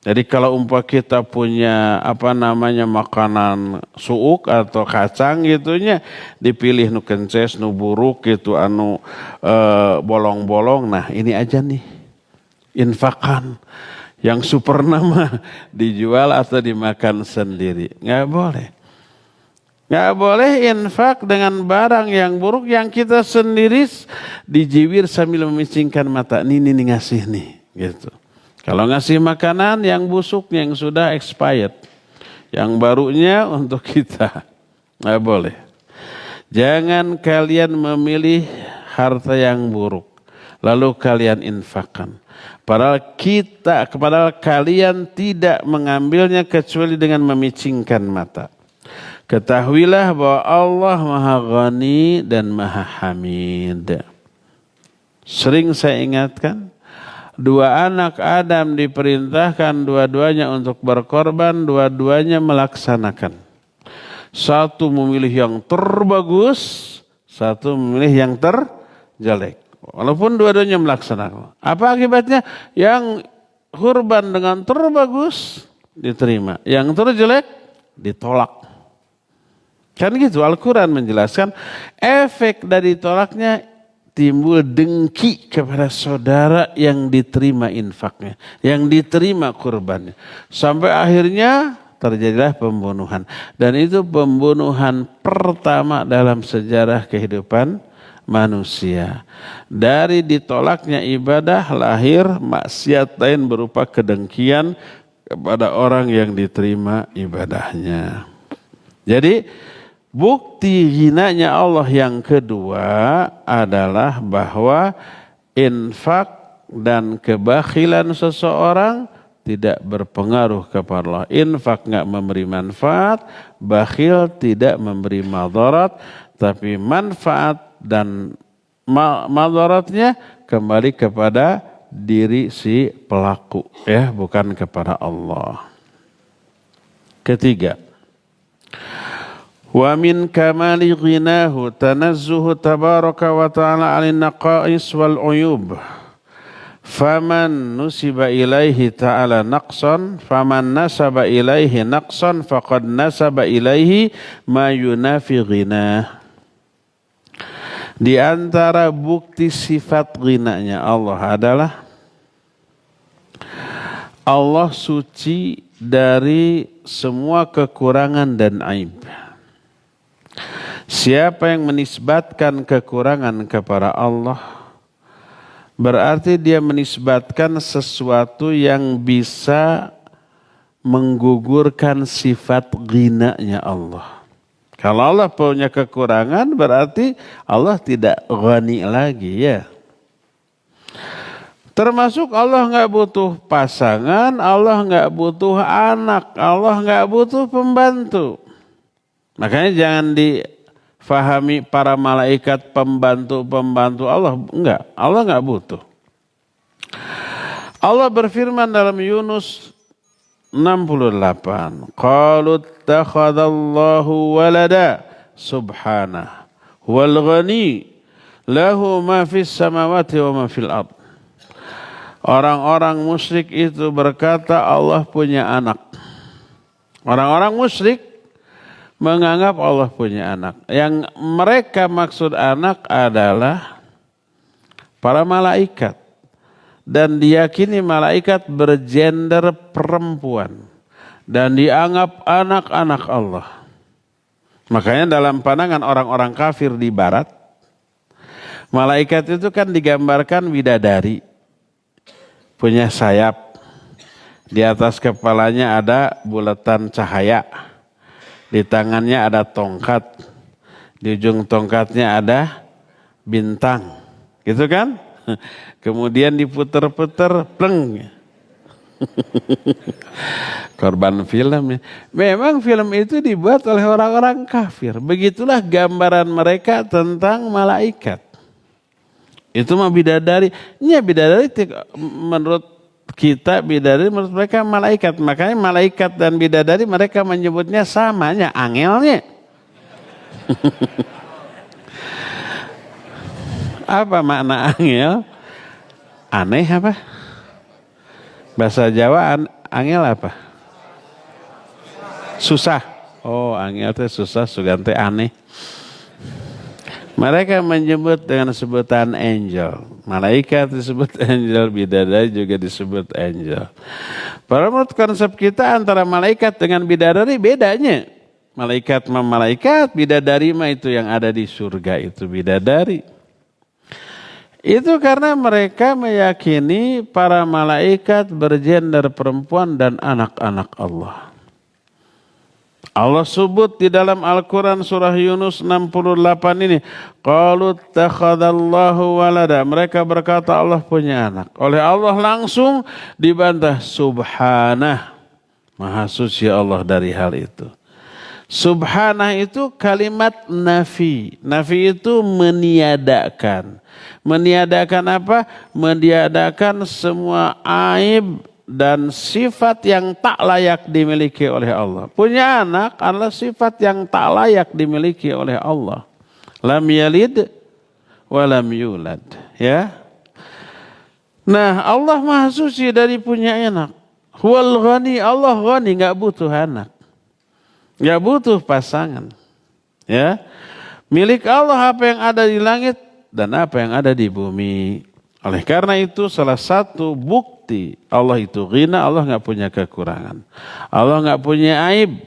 Jadi kalau umpah kita punya makanan suuk atau kacang gitunya, dipilih nu kences, nu buruk gitu, bolong-bolong, nah ini aja nih, infakan. Yang super nama dijual atau dimakan sendiri. Nggak boleh. Nggak boleh infak dengan barang yang buruk yang kita sendiri dijiwir sambil memicingkan mata. Nih ngasih nih, gitu. Kalau ngasih makanan yang busuk, yang sudah expired, yang barunya untuk kita, nggak boleh. Jangan kalian memilih harta yang buruk, lalu kalian infakkan. Padahal kalian tidak mengambilnya kecuali dengan memicingkan mata. Ketahuilah bahwa Allah Maha Ghani dan Maha Hamid. Sering saya ingatkan, dua anak Adam diperintahkan dua-duanya untuk berkorban, dua-duanya melaksanakan. Satu memilih yang terbagus, satu memilih yang terjelek. Walaupun dua-duanya melaksanakan. Apa akibatnya? Yang kurban dengan terbagus diterima, yang terjelek ditolak. Kan gitu, Al-Quran menjelaskan efek dari tolaknya timbul dengki kepada saudara yang diterima infaknya, yang diterima kurbannya. Sampai akhirnya terjadilah pembunuhan. Dan itu pembunuhan pertama dalam sejarah kehidupan manusia. Dari ditolaknya ibadah lahir maksiat lain berupa kedengkian kepada orang yang diterima ibadahnya. Jadi bukti hinanya Allah yang kedua adalah bahwa infak dan kebakhilan seseorang tidak berpengaruh kepada Allah. Infak nggak memberi manfaat, bakhil tidak memberi madarat, tapi manfaat dan madaratnya kembali kepada diri si pelaku, ya, bukan kepada Allah. Ketiga, wa min kamali ghinahu tanazzuhu tabaraka wa ta'ala 'anil naqais wal 'uyub. Faman nusiba ilaihi ta'ala naqsan, faman nasaba ilaihi naqsan faqad nasaba ilaihi ma yunafi ghinah. Di antara bukti sifat ghinanya Allah adalah Allah suci dari semua kekurangan dan aib. Siapa yang menisbatkan kekurangan kepada Allah, berarti dia menisbatkan sesuatu yang bisa menggugurkan sifat ghinanya Allah. Kalau Allah punya kekurangan, berarti Allah tidak ghani lagi, ya. Termasuk Allah nggak butuh pasangan, Allah nggak butuh anak, Allah nggak butuh pembantu. Makanya jangan difahami para malaikat pembantu Allah. Enggak, Allah enggak butuh. Allah berfirman dalam Yunus 68. Qalu ittakhadallahu walada subhanah wal ghani lahu ma fis samawati wa ma fil ard. Orang-orang musyrik itu berkata Allah punya anak. Orang-orang musyrik menganggap Allah punya anak. Yang mereka maksud anak adalah para malaikat. Dan diyakini malaikat bergender perempuan. Dan dianggap anak-anak Allah. Makanya dalam pandangan orang-orang kafir di barat, malaikat itu kan digambarkan bidadari. Punya sayap. Di atas kepalanya ada bulatan cahaya. Di tangannya ada tongkat. Di ujung tongkatnya ada bintang. Gitu kan? Kemudian diputer-puter, pleng. Korban film. Memang film itu dibuat oleh orang-orang kafir. Begitulah gambaran mereka tentang malaikat. Itu mah bidadari. Ya bidadari menurut kita bidadari, menurut mereka malaikat. Makanya malaikat dan bidadari mereka menyebutnya samanya, angelnya. Apa makna angel? Aneh apa? Bahasa Jawa angel apa? Susah. Oh, angel itu susah, sugante aneh. Mereka menyebut dengan sebutan angel. Malaikat disebut angel, bidadari juga disebut angel. Padahal menurut konsep kita antara malaikat dengan bidadari bedanya. malaikat, bidadari mah itu yang ada di surga itu bidadari. Itu karena mereka meyakini para malaikat bergender perempuan dan anak-anak Allah. Allah sebut di dalam Al-Quran surah Yunus 68 ini. Qalu takhadallahu walada. Mereka berkata Allah punya anak. Oleh Allah langsung dibantah. Subhanah. Maha suci Allah dari hal itu. Subhanah itu kalimat nafi. Nafi itu meniadakan. Meniadakan apa? Meniadakan semua aib dan sifat yang tak layak dimiliki oleh Allah. Punya anak adalah sifat yang tak layak dimiliki oleh Allah. Lam yalid wa lam yulad. Ya. Nah, Allah Maha Suci dari punya anak. Huwal ghani, Allah ghani, enggak butuh anak. Enggak butuh pasangan. Ya. Milik Allah apa yang ada di langit dan apa yang ada di bumi. Oleh karena itu salah satu bukti Allah itu ghina, Allah enggak punya kekurangan. Allah enggak punya aib.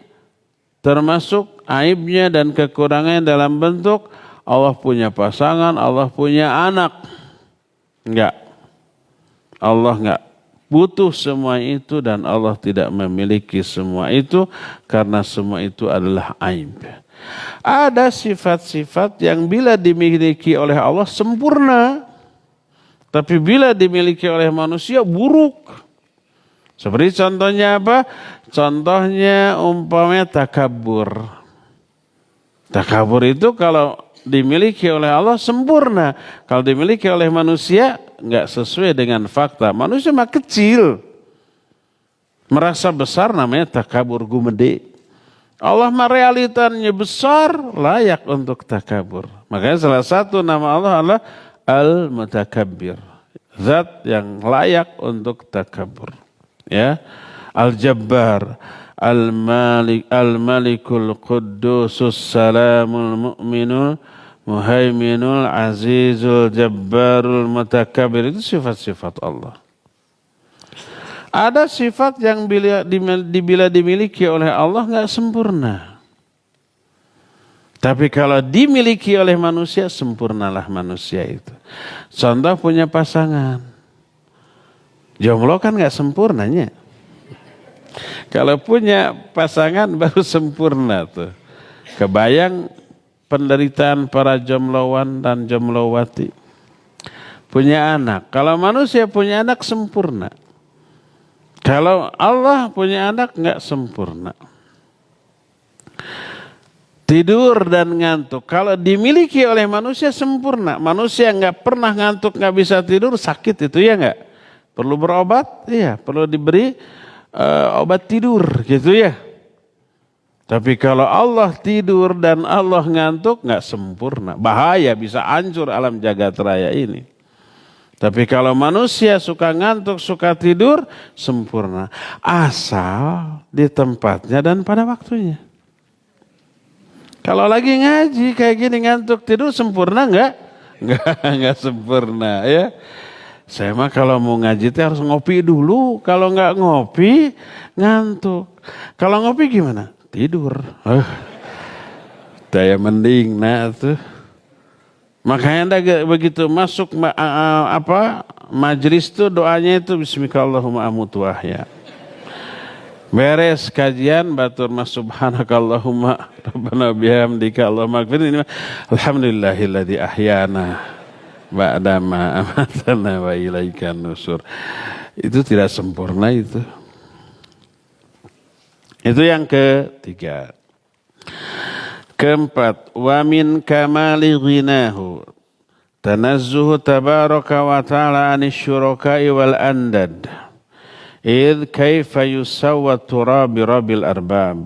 Termasuk aibnya dan kekurangannya dalam bentuk Allah punya pasangan, Allah punya anak. Enggak. Allah enggak butuh semua itu dan Allah tidak memiliki semua itu karena semua itu adalah aib. Ada sifat-sifat yang bila dimiliki oleh Allah sempurna. Tapi bila dimiliki oleh manusia buruk. Seperti contohnya apa? Contohnya umpamanya takabur. Takabur itu kalau dimiliki oleh Allah sempurna. Kalau dimiliki oleh manusia enggak sesuai dengan fakta. Manusia mah kecil. Merasa besar namanya takabur gumede. Allah mah realitanya besar layak untuk takabur. Makanya salah satu nama Allah adalah Al-Mutakabbir. Zat yang layak untuk takabur. Ya. Al-Jabbar. Al-Malik. Al-Malikul Quddusus Salamul Mu'minul Muhaiminul Azizul Jabbarul Mutakabbir. Itu sifat-sifat Allah. Ada sifat yang bila dimiliki oleh Allah enggak sempurna. Tapi kalau dimiliki oleh manusia, sempurnalah manusia itu. Contoh punya pasangan. Jomblo kan gak sempurnanya. Kalau punya pasangan baru sempurna tuh. Kebayang penderitaan para jomblowan dan jomblowati. Punya anak. Kalau manusia punya anak sempurna. Kalau Allah punya anak gak sempurna. Tidur dan ngantuk. Kalau dimiliki oleh manusia sempurna. Manusia nggak pernah ngantuk, nggak bisa tidur, sakit itu ya nggak? Perlu berobat? Iya. Perlu diberi obat tidur gitu ya. Tapi kalau Allah tidur dan Allah ngantuk nggak sempurna. Bahaya, bisa hancur alam jagat raya ini. Tapi kalau manusia suka ngantuk, suka tidur, sempurna. Asal di tempatnya dan pada waktunya. Kalau lagi ngaji kayak gini ngantuk tidur sempurna enggak? Enggak sempurna ya. Saya mah kalau mau ngaji itu harus ngopi dulu. Kalau enggak ngopi ngantuk. Kalau ngopi gimana? Tidur. Daya mending nah tuh. Makanya begitu masuk majelis tuh doanya itu bismillahirrahmanirrahim amutu ahya. Beres kajian batur mas subhanakallahumma rabbana bihamdika Allahumma ighfirli alhamdulillahilladzi ahyana ba'da ma amatana wa ilaikan nusur. Itu tidak sempurna itu. Itu yang ketiga. Keempat, wa min kamali ghinahu tanazzuhu tabaraka wa ta'ala anis syuraka'i wal andad. إذ كيف يسوى التراب برب الأرباب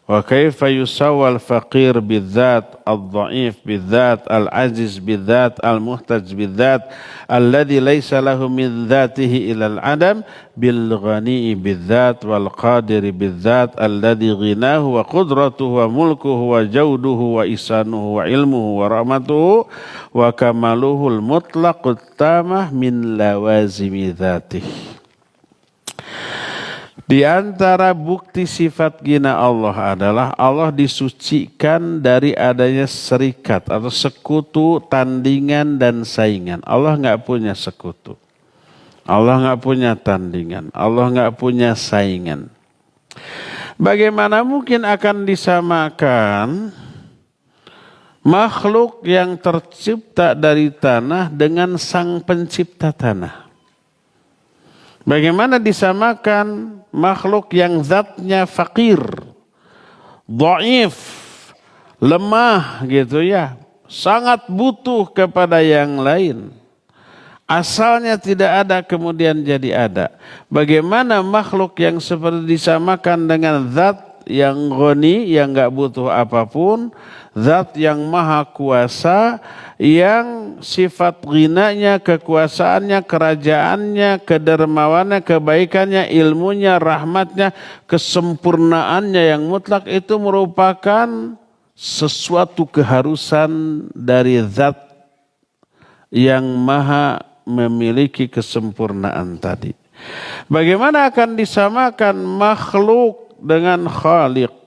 وكيف يسوى الفقير بالذات الضعيف بالذات العجز بالذات المحتاج بالذات الذي ليس له من ذاته إلى العدم بالغني بالذات والقادر بالذات الذي غناه وقدرته وملكه وجوده وإحسانه وعلمه ورحمته وكماله المطلق التامة من لوازم ذاته. Di antara bukti sifat ghina Allah adalah Allah disucikan dari adanya serikat atau sekutu, tandingan dan saingan. Allah nggak punya sekutu. Allah nggak punya tandingan. Allah nggak punya saingan. Bagaimana mungkin akan disamakan makhluk yang tercipta dari tanah dengan sang pencipta tanah? Bagaimana disamakan makhluk yang zatnya fakir, dhaif, lemah gitu ya, sangat butuh kepada yang lain. Asalnya tidak ada kemudian jadi ada. Bagaimana makhluk yang seperti disamakan dengan zat yang ghani, yang enggak butuh apapun, zat yang maha kuasa, yang sifat ghinanya, kekuasaannya, kerajaannya, kedermawannya, kebaikannya, ilmunya, rahmatnya, kesempurnaannya yang mutlak itu merupakan sesuatu keharusan dari zat yang maha memiliki kesempurnaan tadi. Bagaimana akan disamakan makhluk dengan Khaliq?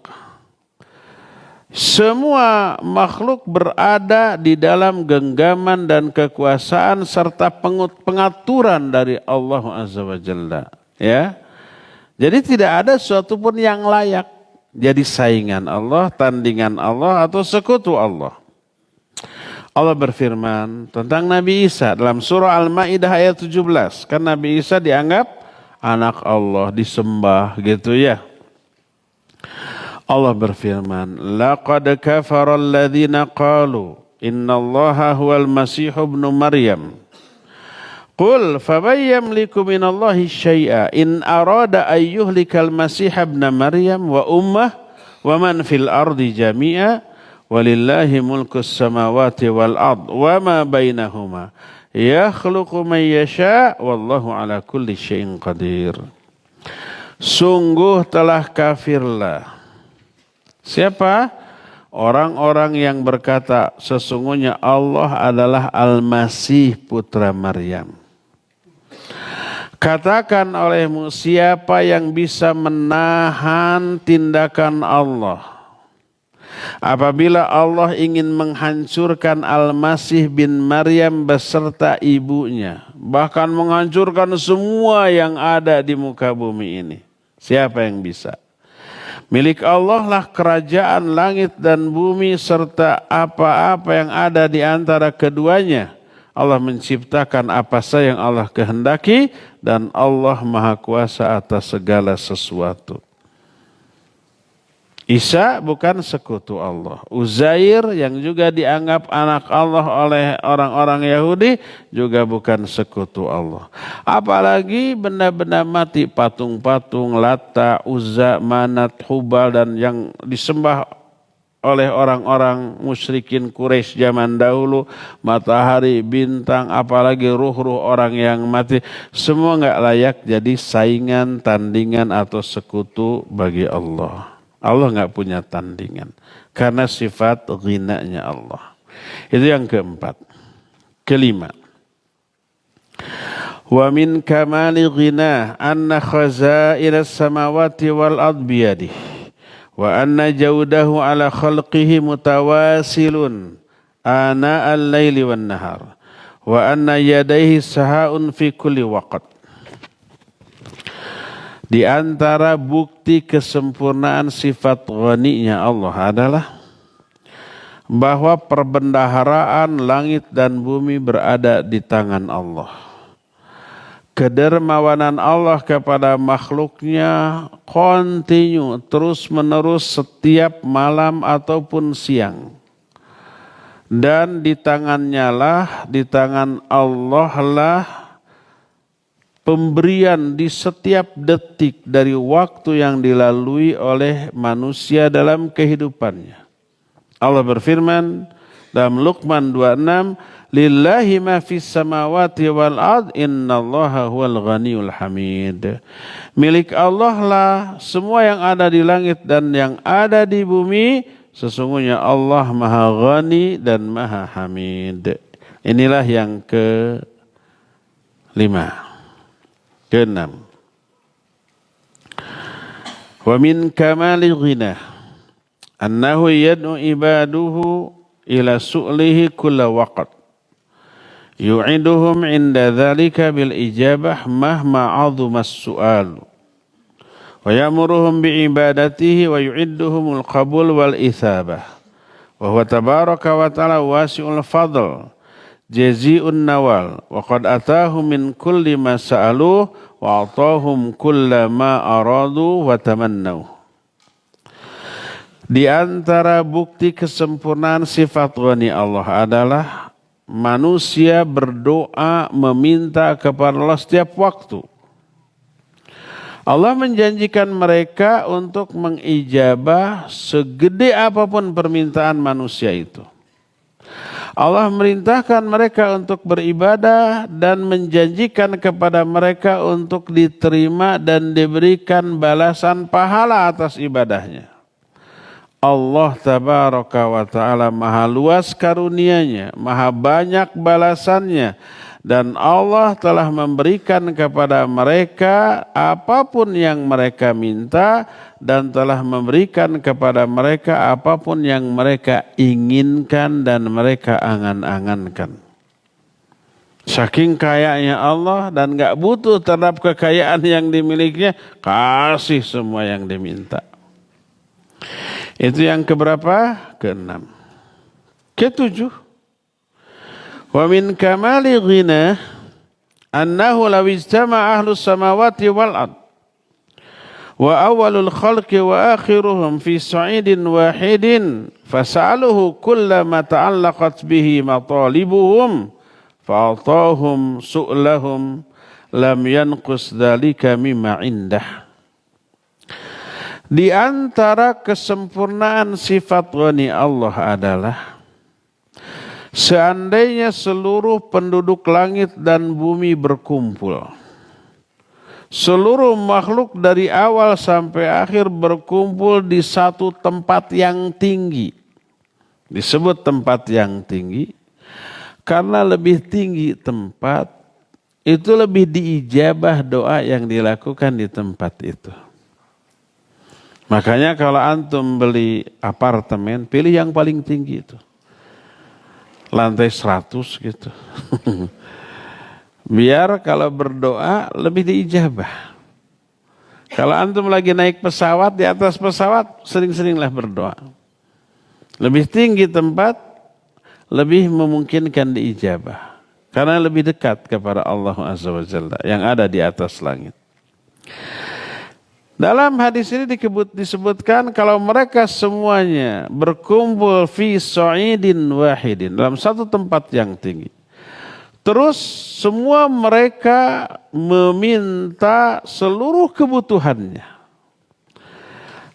Semua makhluk berada di dalam genggaman dan kekuasaan serta pengaturan dari Allah Azza wa Jalla. Ya. Jadi tidak ada sesuatu pun yang layak jadi saingan Allah, tandingan Allah atau sekutu Allah. Allah berfirman tentang Nabi Isa dalam surah Al-Maidah ayat 17. Kan Nabi Isa dianggap anak Allah, disembah gitu ya. Allah berfirman, "Laqad kafara alladhina qalu innallaha huwal masih ibnu Maryam. Qul faman yamliku minallahi syai'a in arada an yuhlikal masih ibna Maryam wa ummah wa man fil ardi jami'a walillahi mulkus samawati wal ard wa ma bainahuma yakhluqu man yasha wallahu ala kulli syai'in qadir." Sungguh telah kafirlah siapa? Orang-orang yang berkata sesungguhnya Allah adalah Al-Masih putra Maryam. Katakan olehmu, siapa yang bisa menahan tindakan Allah apabila Allah ingin menghancurkan Al-Masih bin Maryam beserta ibunya, bahkan menghancurkan semua yang ada di muka bumi ini? Siapa yang bisa? Milik Allah lah kerajaan langit dan bumi serta apa-apa yang ada di antara keduanya. Allah menciptakan apa saja yang Allah kehendaki dan Allah Maha Kuasa atas segala sesuatu. Isa bukan sekutu Allah. Uzair yang juga dianggap anak Allah oleh orang-orang Yahudi juga bukan sekutu Allah. Apalagi benda-benda mati, patung-patung, Lata, Uzza, Manat, Hubal dan yang disembah oleh orang-orang musyrikin Quraisy zaman dahulu, matahari, bintang, apalagi ruh-ruh orang yang mati, semua enggak layak jadi saingan, tandingan atau sekutu bagi Allah. Allah nggak punya tandingan karena sifat ghinanya Allah. Itu yang keempat. Kelima, wa min kamali ghinah anna khazainas samawati wal ard biyadihi wa anna jawdahu ala khalqihi mutawasilun ana al-laili wan nahar wa anna yadayhi sahaun fi kulli waqt. Di antara bukti kesempurnaan sifat ghaninya Allah adalah bahwa perbendaharaan langit dan bumi berada di tangan Allah. Kedermawanan Allah kepada makhluknya kontinu, terus menerus setiap malam ataupun siang. Dan di tangannya lah, di tangan Allah lah pemberian di setiap detik dari waktu yang dilalui oleh manusia dalam kehidupannya. Allah berfirman dalam Luqman 26, "Lillahi ma fis samawati wal ard innallaha huwal ghaniyul hamid." Milik Allah lah semua yang ada di langit dan yang ada di bumi, sesungguhnya Allah Maha Ghani dan Maha Hamid. Inilah yang ke-5. Keenam, Wa min kamali ghina annahu yad'u ibaduhu ila su'lihi kulla waqt yu'iduhum 'inda dhalika bil ijabah mahma 'azuma as-su'al wa ya'muruhum bi ibadatihi wa yu'idduhumul qabul wal ithabah wa huwa tabaraka wa ta'ala wasi'ul fadl jazi'un nawal wa qad atahum min kulli ma sa'aluhu wa atahum kulla ma aradu wa tamannaw. Di antara bukti kesempurnaan sifat ghani Allah adalah manusia berdoa meminta kepada Allah setiap waktu. Allah menjanjikan mereka untuk mengijabah segede apapun permintaan manusia itu. Allah merintahkan mereka untuk beribadah dan menjanjikan kepada mereka untuk diterima dan diberikan balasan pahala atas ibadahnya. Allah tabaraka wa ta'ala maha luas karunia-Nya, maha banyak balasannya, dan Allah telah memberikan kepada mereka apapun yang mereka minta dan telah memberikan kepada mereka apapun yang mereka inginkan dan mereka angan-angankan. Saking kayanya Allah dan gak butuh terhadap kekayaan yang dimilikinya, kasih semua yang diminta. Itu yang keberapa? Keenam. Ketujuh. Wa min kamali ghina annahu law ijtama'a ahlus samawati wal ard wa awwalul khalqi wa akhiruhum fi sa'idin wahidin fas'aluhu kullama ta'allaqat bihi matalibuhum fa'atahum su'lahum lam yanqus dzalika mimma indah. Di antara kesempurnaan sifat ghani Allah adalah seandainya seluruh penduduk langit dan bumi berkumpul, seluruh makhluk dari awal sampai akhir berkumpul di satu tempat yang tinggi. Disebut tempat yang tinggi karena lebih tinggi tempat, itu lebih diijabah doa yang dilakukan di tempat itu. Makanya kalau antum beli apartemen, pilih yang paling tinggi itu. Lantai 100 gitu. Biar kalau berdoa lebih diijabah. Kalau antum lagi naik pesawat, di atas pesawat sering-seringlah berdoa. Lebih tinggi tempat, lebih memungkinkan diijabah. Karena lebih dekat kepada Allah Azza wa Jalla yang ada di atas langit. Dalam hadis ini disebutkan kalau mereka semuanya berkumpul fi sa'idin wahidin, dalam satu tempat yang tinggi. Terus semua mereka meminta seluruh kebutuhannya.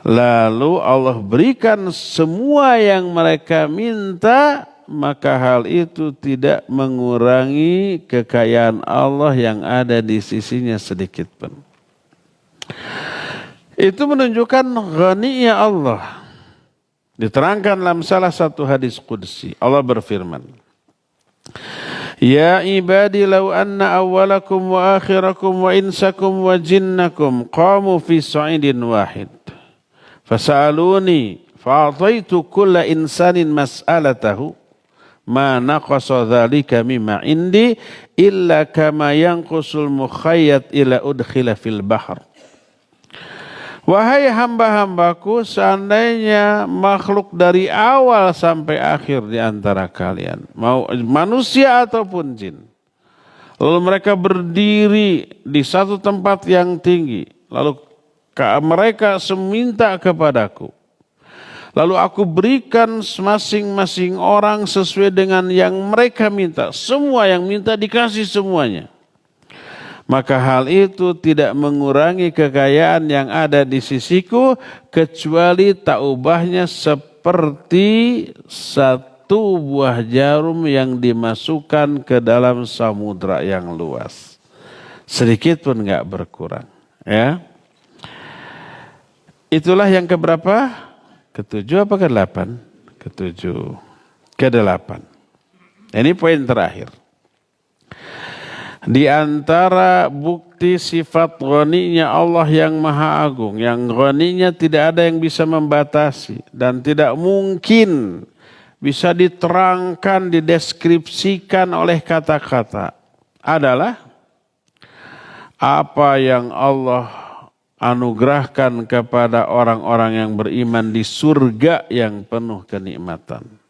Lalu Allah berikan semua yang mereka minta, maka hal itu tidak mengurangi kekayaan Allah yang ada di sisinya sedikit pun. Itu menunjukkan ghaninya Allah. Diterangkan dalam salah satu hadis qudsi. Allah berfirman, Ya ibadi law anna awwalakum wa akhirakum wa insakum wa jinnakum qamu fi sa'idin wahid. Fasa'aluni fa'ataitu kulla insanin mas'alatahu. Ma naqasa dhalika mimma indi illa kama yanqusul mukhayyat ila udkhila fil bahr. Wahai hamba-hambaku, seandainya makhluk dari awal sampai akhir di antara kalian, mau manusia ataupun jin, lalu mereka berdiri di satu tempat yang tinggi, lalu mereka meminta kepadaku, lalu aku berikan masing-masing orang sesuai dengan yang mereka minta, semua yang minta dikasih semuanya. Maka hal itu tidak mengurangi kekayaan yang ada di sisiku kecuali tak ubahnya seperti satu buah jarum yang dimasukkan ke dalam samudra yang luas. Sedikit pun enggak berkurang. Ya. Itulah yang keberapa? Ketujuh apa ke-8? Ketujuh. Ke-8. Ini poin terakhir. Di antara bukti sifat ghaninya Allah yang maha agung, yang ghaninya tidak ada yang bisa membatasi dan tidak mungkin bisa diterangkan, dideskripsikan oleh kata-kata, adalah apa yang Allah anugerahkan kepada orang-orang yang beriman di surga yang penuh kenikmatan.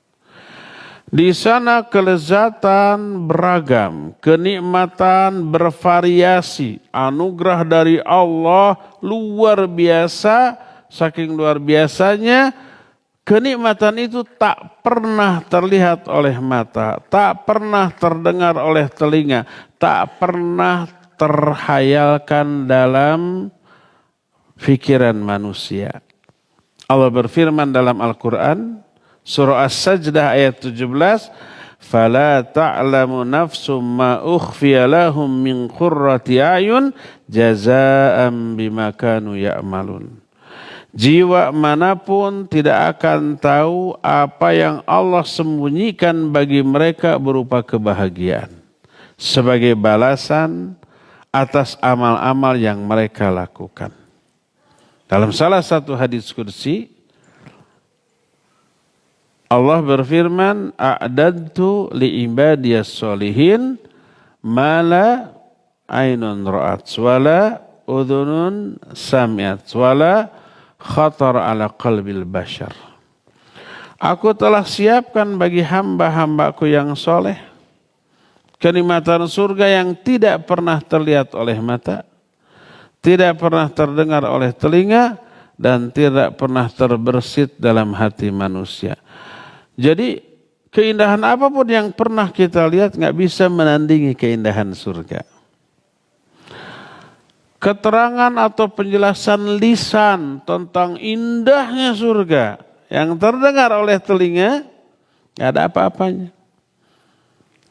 Di sana kelezatan beragam, kenikmatan bervariasi, anugerah dari Allah luar biasa, saking luar biasanya kenikmatan itu tak pernah terlihat oleh mata, tak pernah terdengar oleh telinga, tak pernah terhayalkan dalam fikiran manusia. Allah berfirman dalam Al-Quran, Surah As-Sajdah ayat 17, "Fala ta'lamu nafsum ma ukhfiya lahum min qurrati a'yun jazaa'an bima kanu ya'malun." Jiwa manapun tidak akan tahu apa yang Allah sembunyikan bagi mereka berupa kebahagiaan sebagai balasan atas amal-amal yang mereka lakukan. Dalam salah satu hadis kursi, Allah berfirman, "A'dadtu li ibadiyas solihin ma la ainun ra'at wala udhunun sami'at wala khatar ala qalbil bashar." Aku telah siapkan bagi hamba-hambaku yang soleh kenikmatan surga yang tidak pernah terlihat oleh mata, tidak pernah terdengar oleh telinga, dan tidak pernah terbersit dalam hati manusia. Jadi keindahan apapun yang pernah kita lihat nggak bisa menandingi keindahan surga. Keterangan atau penjelasan lisan tentang indahnya surga yang terdengar oleh telinga nggak ada apa-apanya.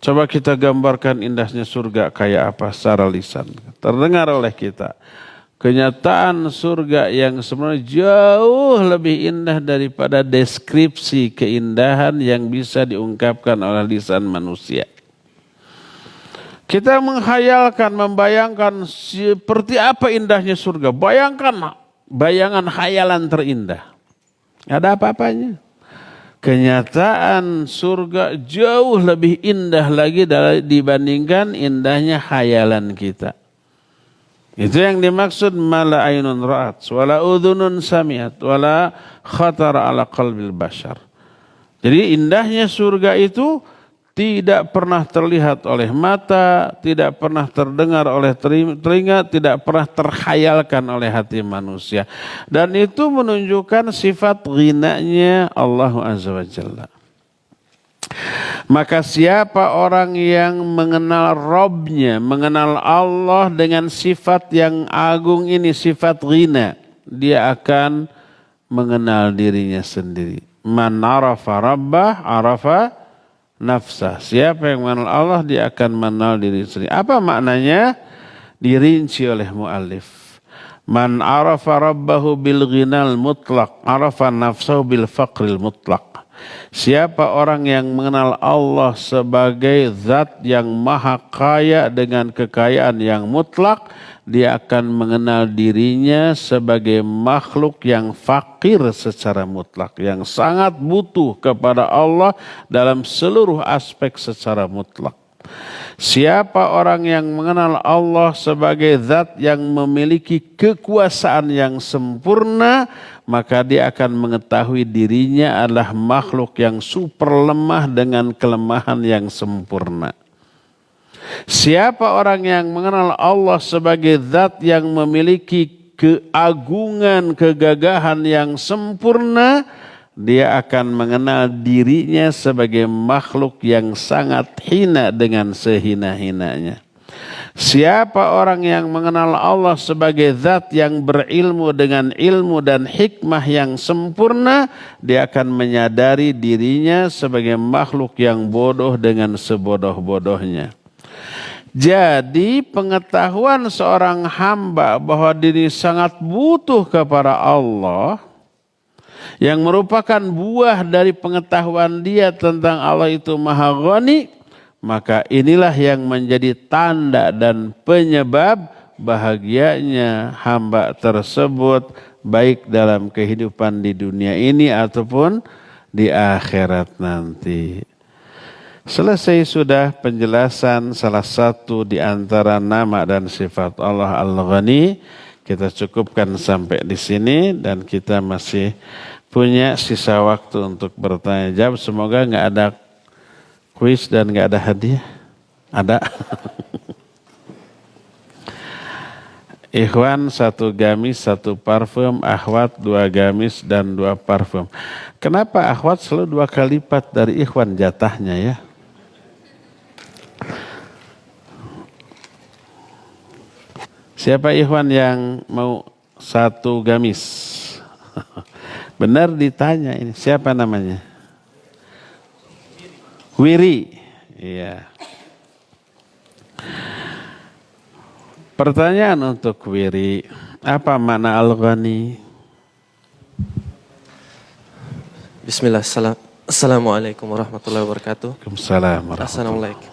Coba kita gambarkan indahnya surga kayak apa secara lisan. Terdengar oleh kita. Kenyataan surga yang sebenarnya jauh lebih indah daripada deskripsi keindahan yang bisa diungkapkan oleh lisan manusia. Kita menghayalkan, membayangkan seperti apa indahnya surga. Bayangkan bayangan khayalan terindah. Gak ada apa-apanya. Kenyataan surga jauh lebih indah lagi dibandingkan indahnya khayalan kita. Itu yang dimaksud mala ainun ra'at wala udhunun sami'at wala khatar ala qalbil bashar. Jadi indahnya surga itu tidak pernah terlihat oleh mata, tidak pernah terdengar oleh telinga, tidak pernah terkhayalkan oleh hati manusia. Dan itu menunjukkan sifat ghinanya Allah Azza wa Jalla. Maka siapa orang yang mengenal Rabbnya, mengenal Allah dengan sifat yang agung ini, sifat ghina, dia akan mengenal dirinya sendiri. Man arafa rabbah, arafa nafsah. Siapa yang mengenal Allah, dia akan mengenal diri sendiri. Apa maknanya? Dirinci oleh muallif. Man arafa rabbahu bil ghinal mutlaq, arafa nafsahu bil faqril mutlaq. Siapa orang yang mengenal Allah sebagai zat yang maha kaya dengan kekayaan yang mutlak, dia akan mengenal dirinya sebagai makhluk yang fakir secara mutlak, yang sangat butuh kepada Allah dalam seluruh aspek secara mutlak. Siapa orang yang mengenal Allah sebagai zat yang memiliki kekuasaan yang sempurna, maka dia akan mengetahui dirinya adalah makhluk yang super lemah dengan kelemahan yang sempurna. Siapa orang yang mengenal Allah sebagai zat yang memiliki keagungan, kegagahan yang sempurna, dia akan mengenal dirinya sebagai makhluk yang sangat hina dengan sehina-hinanya. Siapa orang yang mengenal Allah sebagai zat yang berilmu dengan ilmu dan hikmah yang sempurna, dia akan menyadari dirinya sebagai makhluk yang bodoh dengan sebodoh-bodohnya. Jadi pengetahuan seorang hamba bahwa diri sangat butuh kepada Allah, yang merupakan buah dari pengetahuan dia tentang Allah itu Maha Ghani, maka inilah yang menjadi tanda dan penyebab bahagianya hamba tersebut baik dalam kehidupan di dunia ini ataupun di akhirat nanti. Selesai sudah penjelasan salah satu di antara nama dan sifat Allah Al-Ghani. Kita cukupkan sampai di sini dan kita masih punya sisa waktu untuk bertanya jawab. Semoga nggak ada kuis dan nggak ada hadiah. Ada. Ikhwan 1 gamis 1 parfum, akhwat 2 gamis dan 2 parfum. Kenapa akhwat selalu 2 kali lipat dari ikhwan jatahnya ya? Siapa ikhwan yang mau 1 gamis? Benar ditanya ini. Siapa namanya? Wiri. Iya. Pertanyaan untuk Wiri. Apa makna Al-Ghani? Bismillah. Assalamualaikum warahmatullahi wabarakatuh. Waalaikumsalam. Assalamualaikum.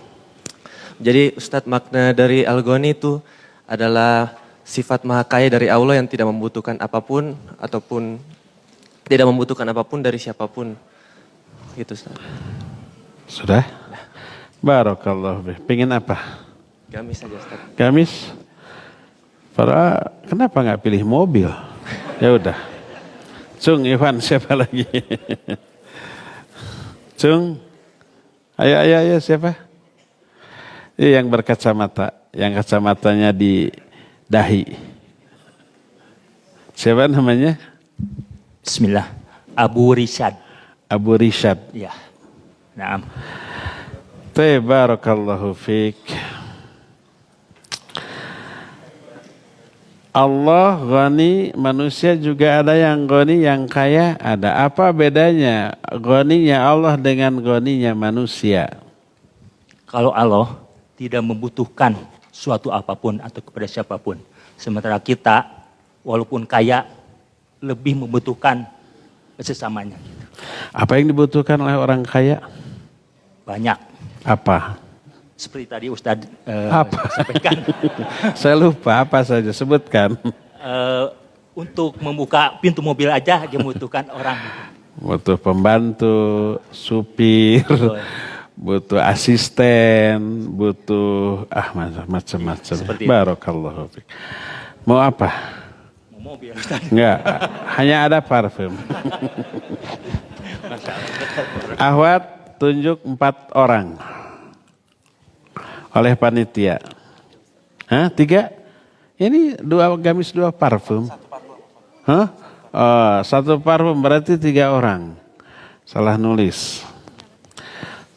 Jadi Ustadz, makna dari Al-Ghani itu adalah sifat maha kaya dari Allah yang tidak membutuhkan apapun ataupun tidak membutuhkan apapun dari siapapun. Gitu Ustaz. Sudah? Barakallahu bih. Pengen apa? Gamis saja Ustaz. Gamis? Kenapa nggak pilih mobil? Ya udah. Cung, Ivan, siapa lagi? Cung, ayo siapa? Ini yang berkacamata, yang kacamatanya di dahi. Siapa namanya? Bismillah. Abu Rishad. Abu Rishad. Ya. Naam. Barakallahu fiik. Allah ghani, manusia juga ada yang ghani, yang kaya ada. Apa bedanya ghaninya Allah dengan ghaninya manusia? Kalau Allah tidak membutuhkan suatu apapun atau kepada siapapun. Sementara kita walaupun kaya lebih membutuhkan sesamanya. Apa yang dibutuhkan oleh orang kaya? Banyak. Apa? Seperti tadi Ustadz sampaikan. Saya lupa apa saja, sebutkan. Untuk membuka pintu mobil aja dia membutuhkan orang. Butuh pembantu, supir, butuh asisten, butuh macam-macam. Barakallahu fiik. Mau apa? Mau mobil Ustadz. Enggak, hanya ada parfum. Ahwat tunjuk 4 orang oleh panitia. 3? Ini 2 gamis 2 parfum. 1 parfum berarti 3 orang. Salah nulis.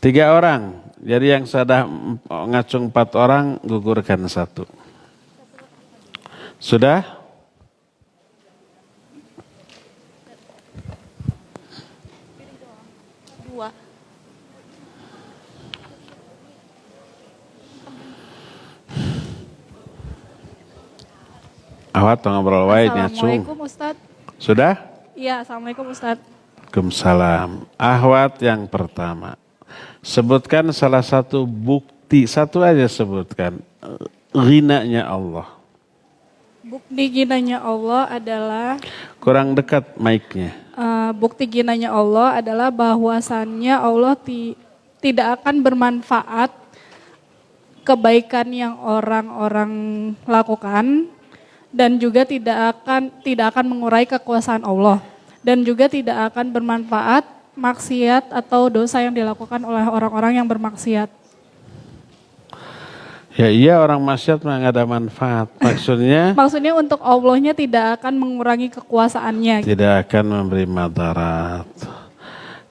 3 orang. Jadi yang sudah ngacung 4 orang gugurkan 1. Sudah? Awat ngobrol wae nya cung. Assalamualaikum Ustadz. Sudah? Iya, Assalamualaikum Ustadz. Waalaikumsalam. Ahwat yang pertama. Sebutkan salah satu bukti, satu aja sebutkan. Ghinanya Allah. Bukti ginanya Allah adalah Kurang dekat mic-nya. bukti ginanya Allah adalah bahwasannya Allah tidak akan bermanfaat kebaikan yang orang-orang lakukan dan juga tidak akan mengurai kekuasaan Allah dan juga tidak akan bermanfaat maksiat atau dosa yang dilakukan oleh orang-orang yang bermaksiat. Ya iya, orang maksiat mah nggak ada manfaat. Maksudnya? Maksudnya untuk Allahnya tidak akan mengurangi kekuasaannya. Tidak akan memberi madarat.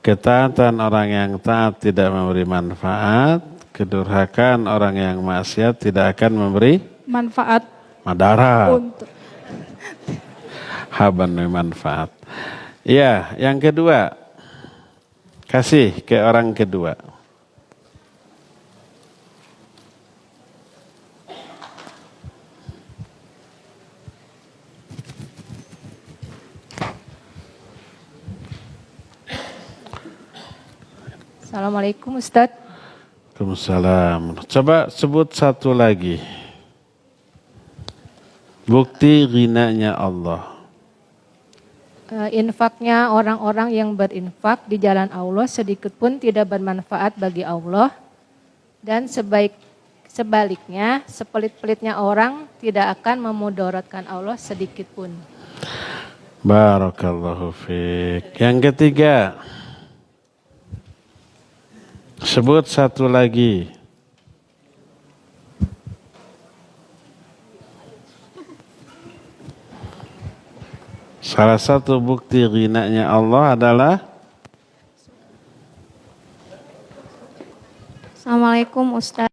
Ketaatan orang yang taat tidak memberi manfaat. Kedurhakaan orang yang maksiat tidak akan memberi Manfaat madarat. untuk Haban manfaat. Iya, yang kedua. Kasih ke orang kedua. Assalamualaikum Ustadz. Waalaikumsalam. Coba sebut satu lagi. Bukti ghinanya Allah. Infaknya orang-orang yang berinfak di jalan Allah sedikit pun tidak bermanfaat bagi Allah. Dan sebaliknya, sepelit-pelitnya orang tidak akan memudaratkan Allah sedikit pun. Barakallahu fiik. Yang ketiga. Sebut satu lagi. Salah satu bukti ghinanya Allah adalah Assalamualaikum Ustaz.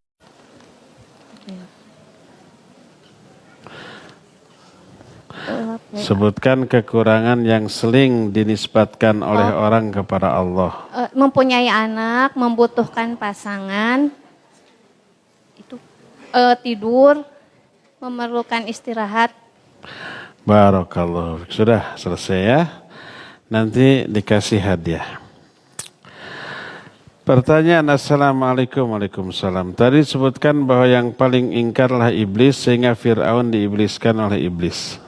sebutkan kekurangan yang sering dinisbatkan oleh orang kepada Allah. Mempunyai anak, membutuhkan pasangan, itu tidur, memerlukan istirahat. Barakallahu. Sudah selesai ya. Nanti dikasih hadiah. Pertanyaan Assalamualaikum. Waalaikumsalam. Tadi sebutkan bahwa yang paling ingkarlah iblis sehingga Fir'aun diibliskan oleh iblis.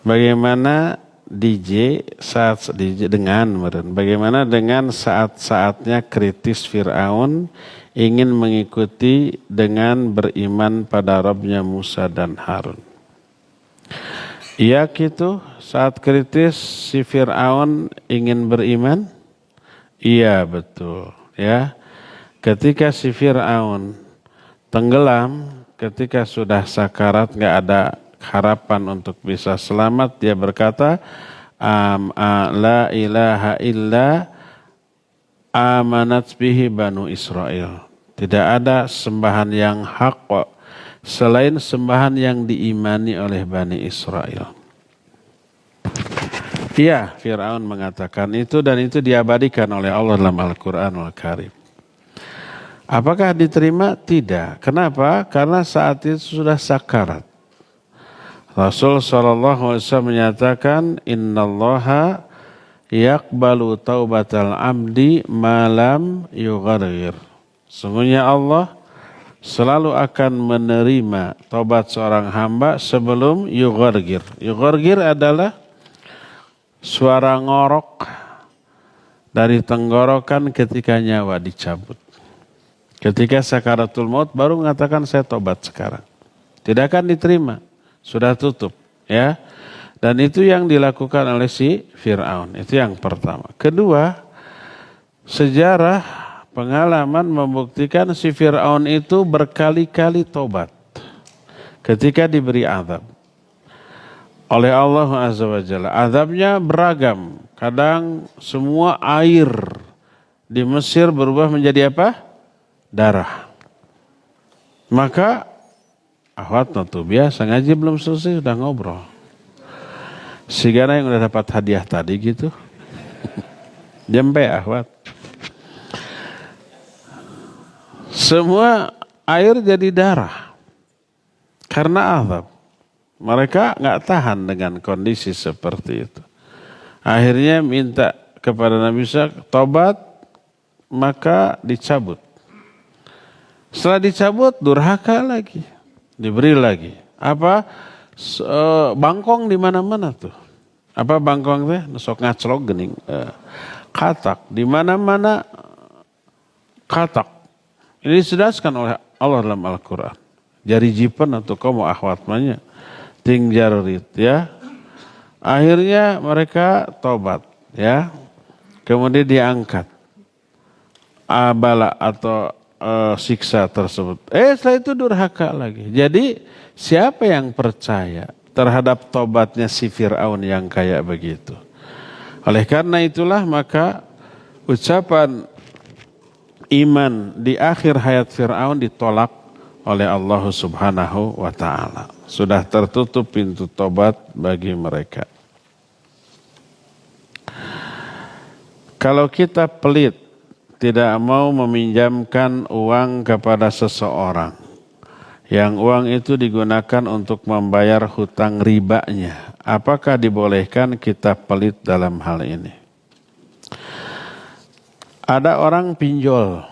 Bagaimana bagaimana dengan saat-saatnya kritis Fir'aun ingin mengikuti dengan beriman pada Rabbnya Musa dan Harun. Iya gitu, saat kritis si Fir'aun ingin beriman? Iya betul ya. Ketika si Fir'aun tenggelam, ketika sudah sakarat gak ada harapan untuk bisa selamat, dia berkata, la ilaha illa amanat bihi banu Israel. Tidak ada sembahan yang hak selain sembahan yang diimani oleh Bani Israel. Iya, Fir'aun mengatakan itu dan itu diabadikan oleh Allah dalam Al-Quran Al-Karim. Apakah diterima? Tidak. Kenapa? Karena saat itu sudah sakarat. Rasul SAW menyatakan, Innallaha yaqbalu taubatal abdi malam yughargir. Sungguhnya Allah selalu akan menerima taubat seorang hamba sebelum yughargir. Yughargir adalah suara ngorok dari tenggorokan ketika nyawa dicabut. Ketika sakaratul maut baru mengatakan saya tobat sekarang. Tidak akan diterima. Sudah tutup ya. Dan itu yang dilakukan oleh si Fir'aun. Itu yang pertama. Kedua, sejarah pengalaman membuktikan si Fir'aun itu berkali-kali tobat ketika diberi azab oleh Allah Azza wa Jalla. Azabnya beragam. Kadang semua air di Mesir berubah menjadi apa? Darah. Maka Ahwat tuh biasa ngaji belum selesai sudah ngobrol. Sigana yang udah dapat hadiah tadi gitu. Jempe ahwat. Semua air jadi darah. Karena azab. Mereka nggak tahan dengan kondisi seperti itu. Akhirnya minta kepada Nabi Musa tobat, maka dicabut. Setelah dicabut durhaka lagi. Diberi lagi. Apa? Bangkong di mana-mana tuh. Apa bangkong teh? Sok ngaclok gening. Katak. Di mana-mana katak. Ini dijelaskan oleh Allah dalam Al-Quran. Jari jipen atau kamu ahwatmanya. Ting jarit ya. Akhirnya mereka tobat ya. Kemudian diangkat. Abala atau siksa tersebut. Setelah itu durhaka lagi. Jadi siapa yang percaya terhadap tobatnya si Fir'aun yang kayak begitu? Oleh karena itulah maka ucapan iman di akhir hayat Fir'aun ditolak oleh Allah Subhanahu wa ta'ala. Sudah tertutup pintu tobat bagi mereka. Kalau kita pelit, tidak mau meminjamkan uang kepada seseorang, yang uang itu digunakan untuk membayar hutang ribanya, apakah dibolehkan kita pelit dalam hal ini? Ada orang pinjol,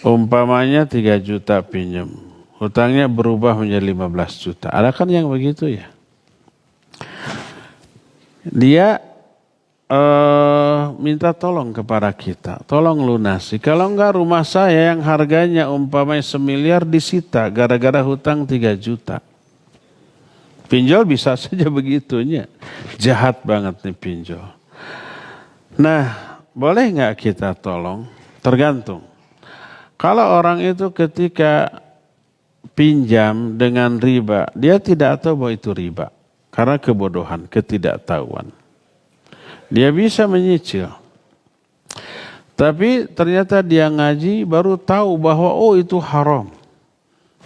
Umpamanya 3 juta pinjam, hutangnya berubah menjadi 15 juta. Ada kan yang begitu ya? Dia minta tolong kepada kita, tolong lunasi. Kalau enggak rumah saya yang harganya umpamanya 1 miliar disita gara-gara hutang 3 juta. Pinjol bisa saja begitunya. Jahat banget nih pinjol. Nah, boleh enggak kita tolong? Tergantung. Kalau orang itu ketika pinjam dengan riba, dia tidak tahu bahwa itu riba. Karena kebodohan, ketidaktahuan. Dia bisa menyicil. Tapi ternyata dia ngaji baru tahu bahwa oh itu haram.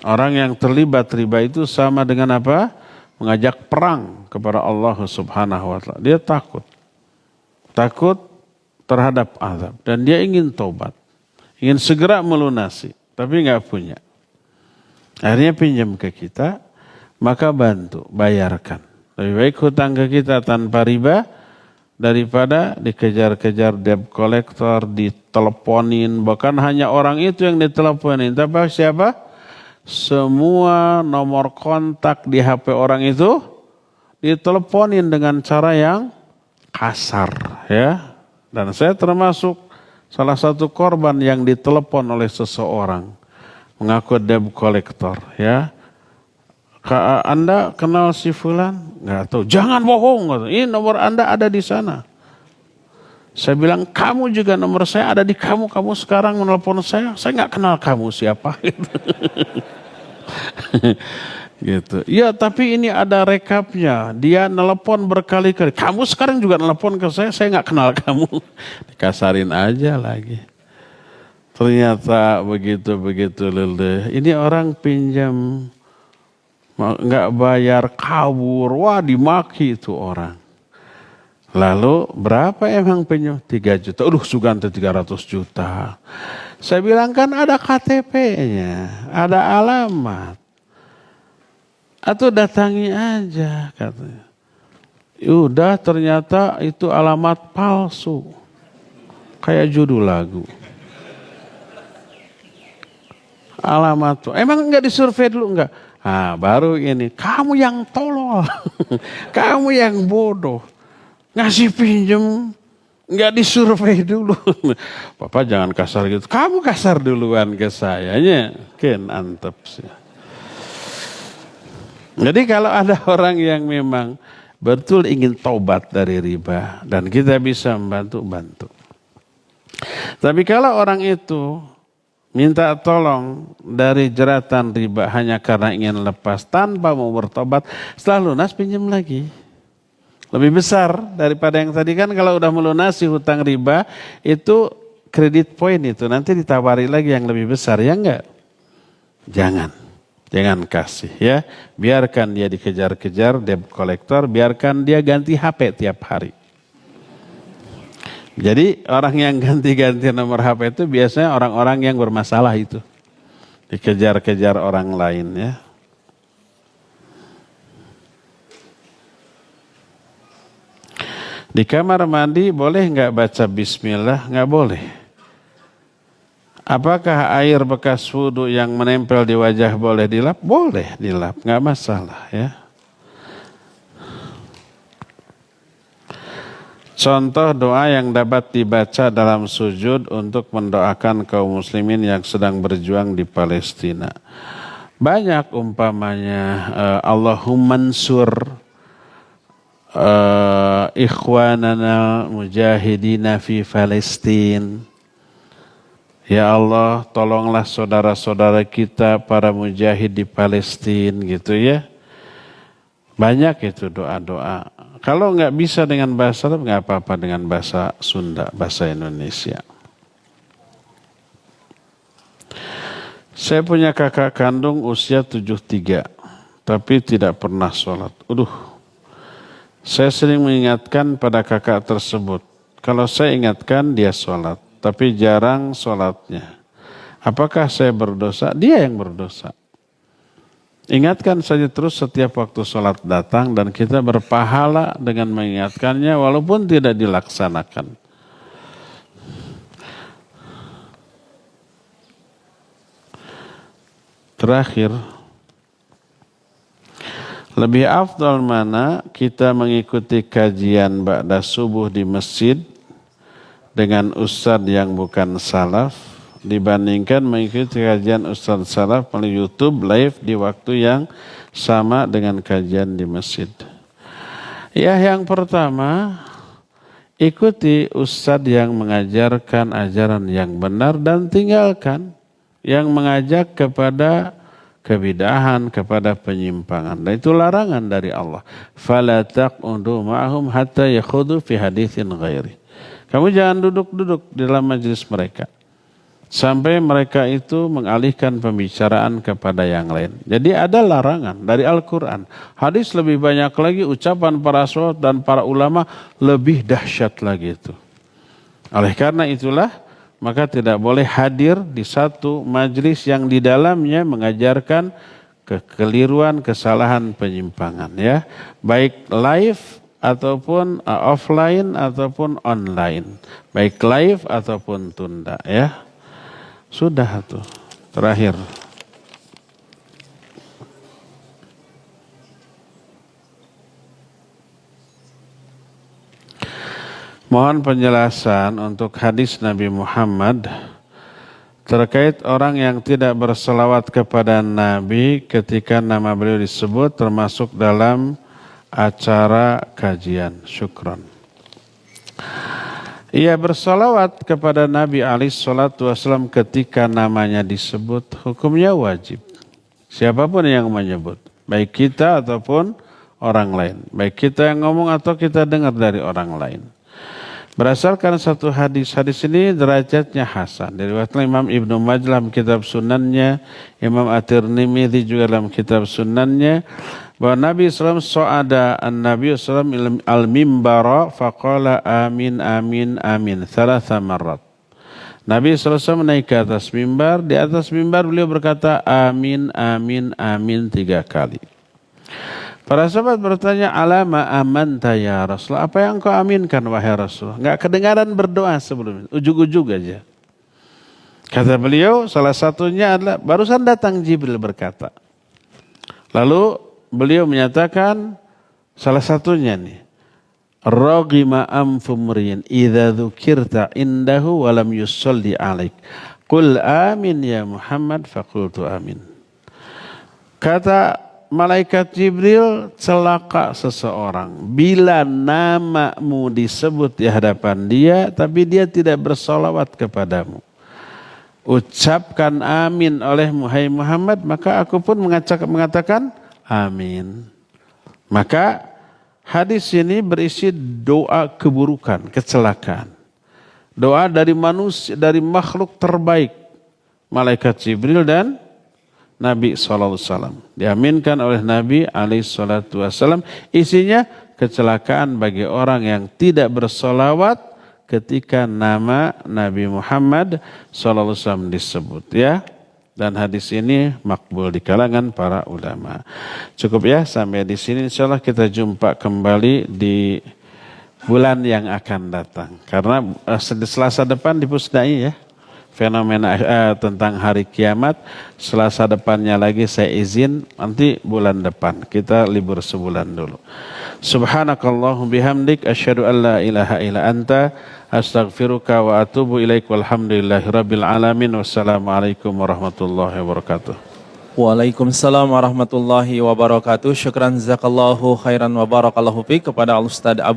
Orang yang terlibat riba itu sama dengan apa? Mengajak perang kepada Allah Subhanahu wa taala. Dia takut. Takut terhadap azab dan dia ingin taubat. Ingin segera melunasi, tapi enggak punya. Akhirnya pinjam ke kita, maka bantu, bayarkan. Lebih baik hutang ke kita tanpa riba daripada dikejar-kejar debt collector, diteleponin, bahkan hanya orang itu yang diteleponin. Tapi siapa? Semua nomor kontak di HP orang itu diteleponin dengan cara yang kasar, ya. Dan saya termasuk salah satu korban yang ditelepon oleh seseorang mengaku debt collector, ya. Anda kenal si fulan? Nggak tahu. Jangan bohong. Ini nomor Anda ada di sana. Saya bilang, kamu juga nomor saya ada di kamu. Kamu sekarang menelpon saya. Saya nggak kenal kamu siapa. Gitu. Ya, tapi ini ada rekapnya. Dia nelpon berkali-kali. Kamu sekarang juga nelpon ke saya nggak kenal kamu. Dikasarin aja lagi. Ternyata begitu lele. Ini orang pinjam nggak bayar, kabur, wah dimaki itu orang. Lalu berapa emang pinjam? 3 juta. Sugante 300 juta. Saya bilang kan ada KTP-nya, ada alamat. Atau datangi aja katanya. Udah ternyata itu alamat palsu. Kayak judul lagu. Alamat tuh. Emang enggak disurvei dulu? Enggak. Nah, baru ini, kamu yang tolol, kamu yang bodoh, ngasih pinjem, nggak disurvei dulu. Papa jangan kasar gitu, kamu kasar duluan ke sayanya, ken antep sih. Jadi kalau ada orang yang memang betul ingin taubat dari riba dan kita bisa bantu. Tapi kalau orang itu minta tolong dari jeratan riba hanya karena ingin lepas tanpa mau bertobat, setelah lunas pinjam lagi. Lebih besar daripada yang tadi kan. Kalau udah melunasi hutang riba itu kredit poin itu nanti ditawari lagi yang lebih besar, ya enggak? Jangan kasih ya. Biarkan dia dikejar-kejar debt collector, biarkan dia ganti HP tiap hari. Jadi orang yang ganti-ganti nomor HP itu biasanya orang-orang yang bermasalah itu. Dikejar-kejar orang lain ya. Di kamar mandi boleh nggak baca bismillah? Nggak boleh. Apakah air bekas wudhu yang menempel di wajah boleh dilap? Boleh dilap, nggak masalah ya. Contoh doa yang dapat dibaca dalam sujud untuk mendoakan kaum muslimin yang sedang berjuang di Palestina. Banyak umpamanya Allahumma ansur ikhwanana mujahidina fi Palestin. Ya Allah, tolonglah saudara-saudara kita para mujahid di Palestina gitu ya. Banyak itu doa-doa. Kalau nggak bisa dengan bahasa Arab, nggak apa-apa dengan bahasa Sunda, bahasa Indonesia. Saya punya kakak kandung usia 73, tapi tidak pernah sholat. Saya sering mengingatkan pada kakak tersebut. Kalau saya ingatkan dia sholat, tapi jarang sholatnya. Apakah saya berdosa? Dia yang berdosa. Ingatkan saja terus setiap waktu sholat datang dan kita berpahala dengan mengingatkannya walaupun tidak dilaksanakan. terakhir, lebih afdal mana kita mengikuti kajian ba'da subuh di masjid dengan ustadz yang bukan salaf dibandingkan mengikuti kajian ustadz salaf melalui YouTube live di waktu yang sama dengan kajian di masjid. Ya, yang pertama, ikuti ustadz yang mengajarkan ajaran yang benar dan tinggalkan yang mengajak kepada kebidahan, kepada penyimpangan. Dan itu larangan dari Allah. Fala taq'udu ma'hum hatta yakhudu fi haditsin ghairi. Kamu jangan duduk-duduk di dalam majelis mereka sampai mereka itu mengalihkan pembicaraan kepada yang lain. Jadi ada larangan dari Al-Quran. Hadis lebih banyak lagi, ucapan para sahabat dan para ulama lebih dahsyat lagi itu. Oleh karena itulah, maka tidak boleh hadir di satu majelis yang di dalamnya mengajarkan kekeliruan, kesalahan, penyimpangan, ya, baik live ataupun offline ataupun online, baik live ataupun tunda, ya. Sudah tuh. Terakhir. Mohon penjelasan untuk hadis Nabi Muhammad terkait orang yang tidak berselawat kepada Nabi ketika nama beliau disebut termasuk dalam acara kajian. Syukran. Ia berselawat kepada Nabi SAW ketika namanya disebut, hukumnya wajib. Siapapun yang menyebut, baik kita ataupun orang lain, baik kita yang ngomong atau kita dengar dari orang lain. Berdasarkan satu hadis ini derajatnya hasan. Diriwayatkan Imam Ibnu Majah dalam kitab sunannya, Imam At-Tirmidzi juga dalam kitab sunannya, bahwa Nabi SAW so'ada an-Nabi SAW al-mimbara faqala amin amin amin thalatha marrat. Nabi SAW naik ke atas mimbar, di atas mimbar beliau berkata amin amin amin 3 kali. Para sahabat bertanya, alama amanta ya Rasulullah, apa yang kau aminkan wahai Rasulullah? Enggak kedengaran berdoa sebelumnya, ujug-ujug aja. Kata beliau, salah satunya adalah barusan datang Jibril berkata. Lalu beliau menyatakan salah satunya nih, raghima amfumriin idza dzukirta indahu wa lam yusalli alaik. Qul amin ya Muhammad faqultu amin. Kata malaikat Jibril, celaka seseorang bila namamu disebut di hadapan dia tapi dia tidak bersolawat kepadamu. Ucapkan amin olehmu hai Muhammad, maka aku pun mengatakan amin. Maka hadis ini berisi doa keburukan, kecelakaan. Doa dari manusia, dari makhluk terbaik, malaikat Jibril dan Nabi SAW. Diaminkan oleh Nabi SAW. Isinya kecelakaan bagi orang yang tidak bersolawat ketika nama Nabi Muhammad SAW disebut, ya. Dan hadis ini makbul di kalangan para ulama. Cukup ya sampai di sini. Insyaallah kita jumpa kembali di bulan yang akan datang. Karena Selasa depan di Pusdai, ya. Fenomena tentang hari kiamat. Selasa depannya lagi saya izin, nanti bulan depan kita libur sebulan dulu. Subhanakallahum bihamdik asyhadu an la ilaha illa anta astaghfiruka wa atubu ilaik walhamdulillahi rabbil alamin. Wassalamualaikum warahmatullahi wabarakatuh. Waalaikumsalam warahmatullahi wabarakatuh. Syukran jazakallahu khairan wa barakallahu fiik kepada Al Ustaz Abu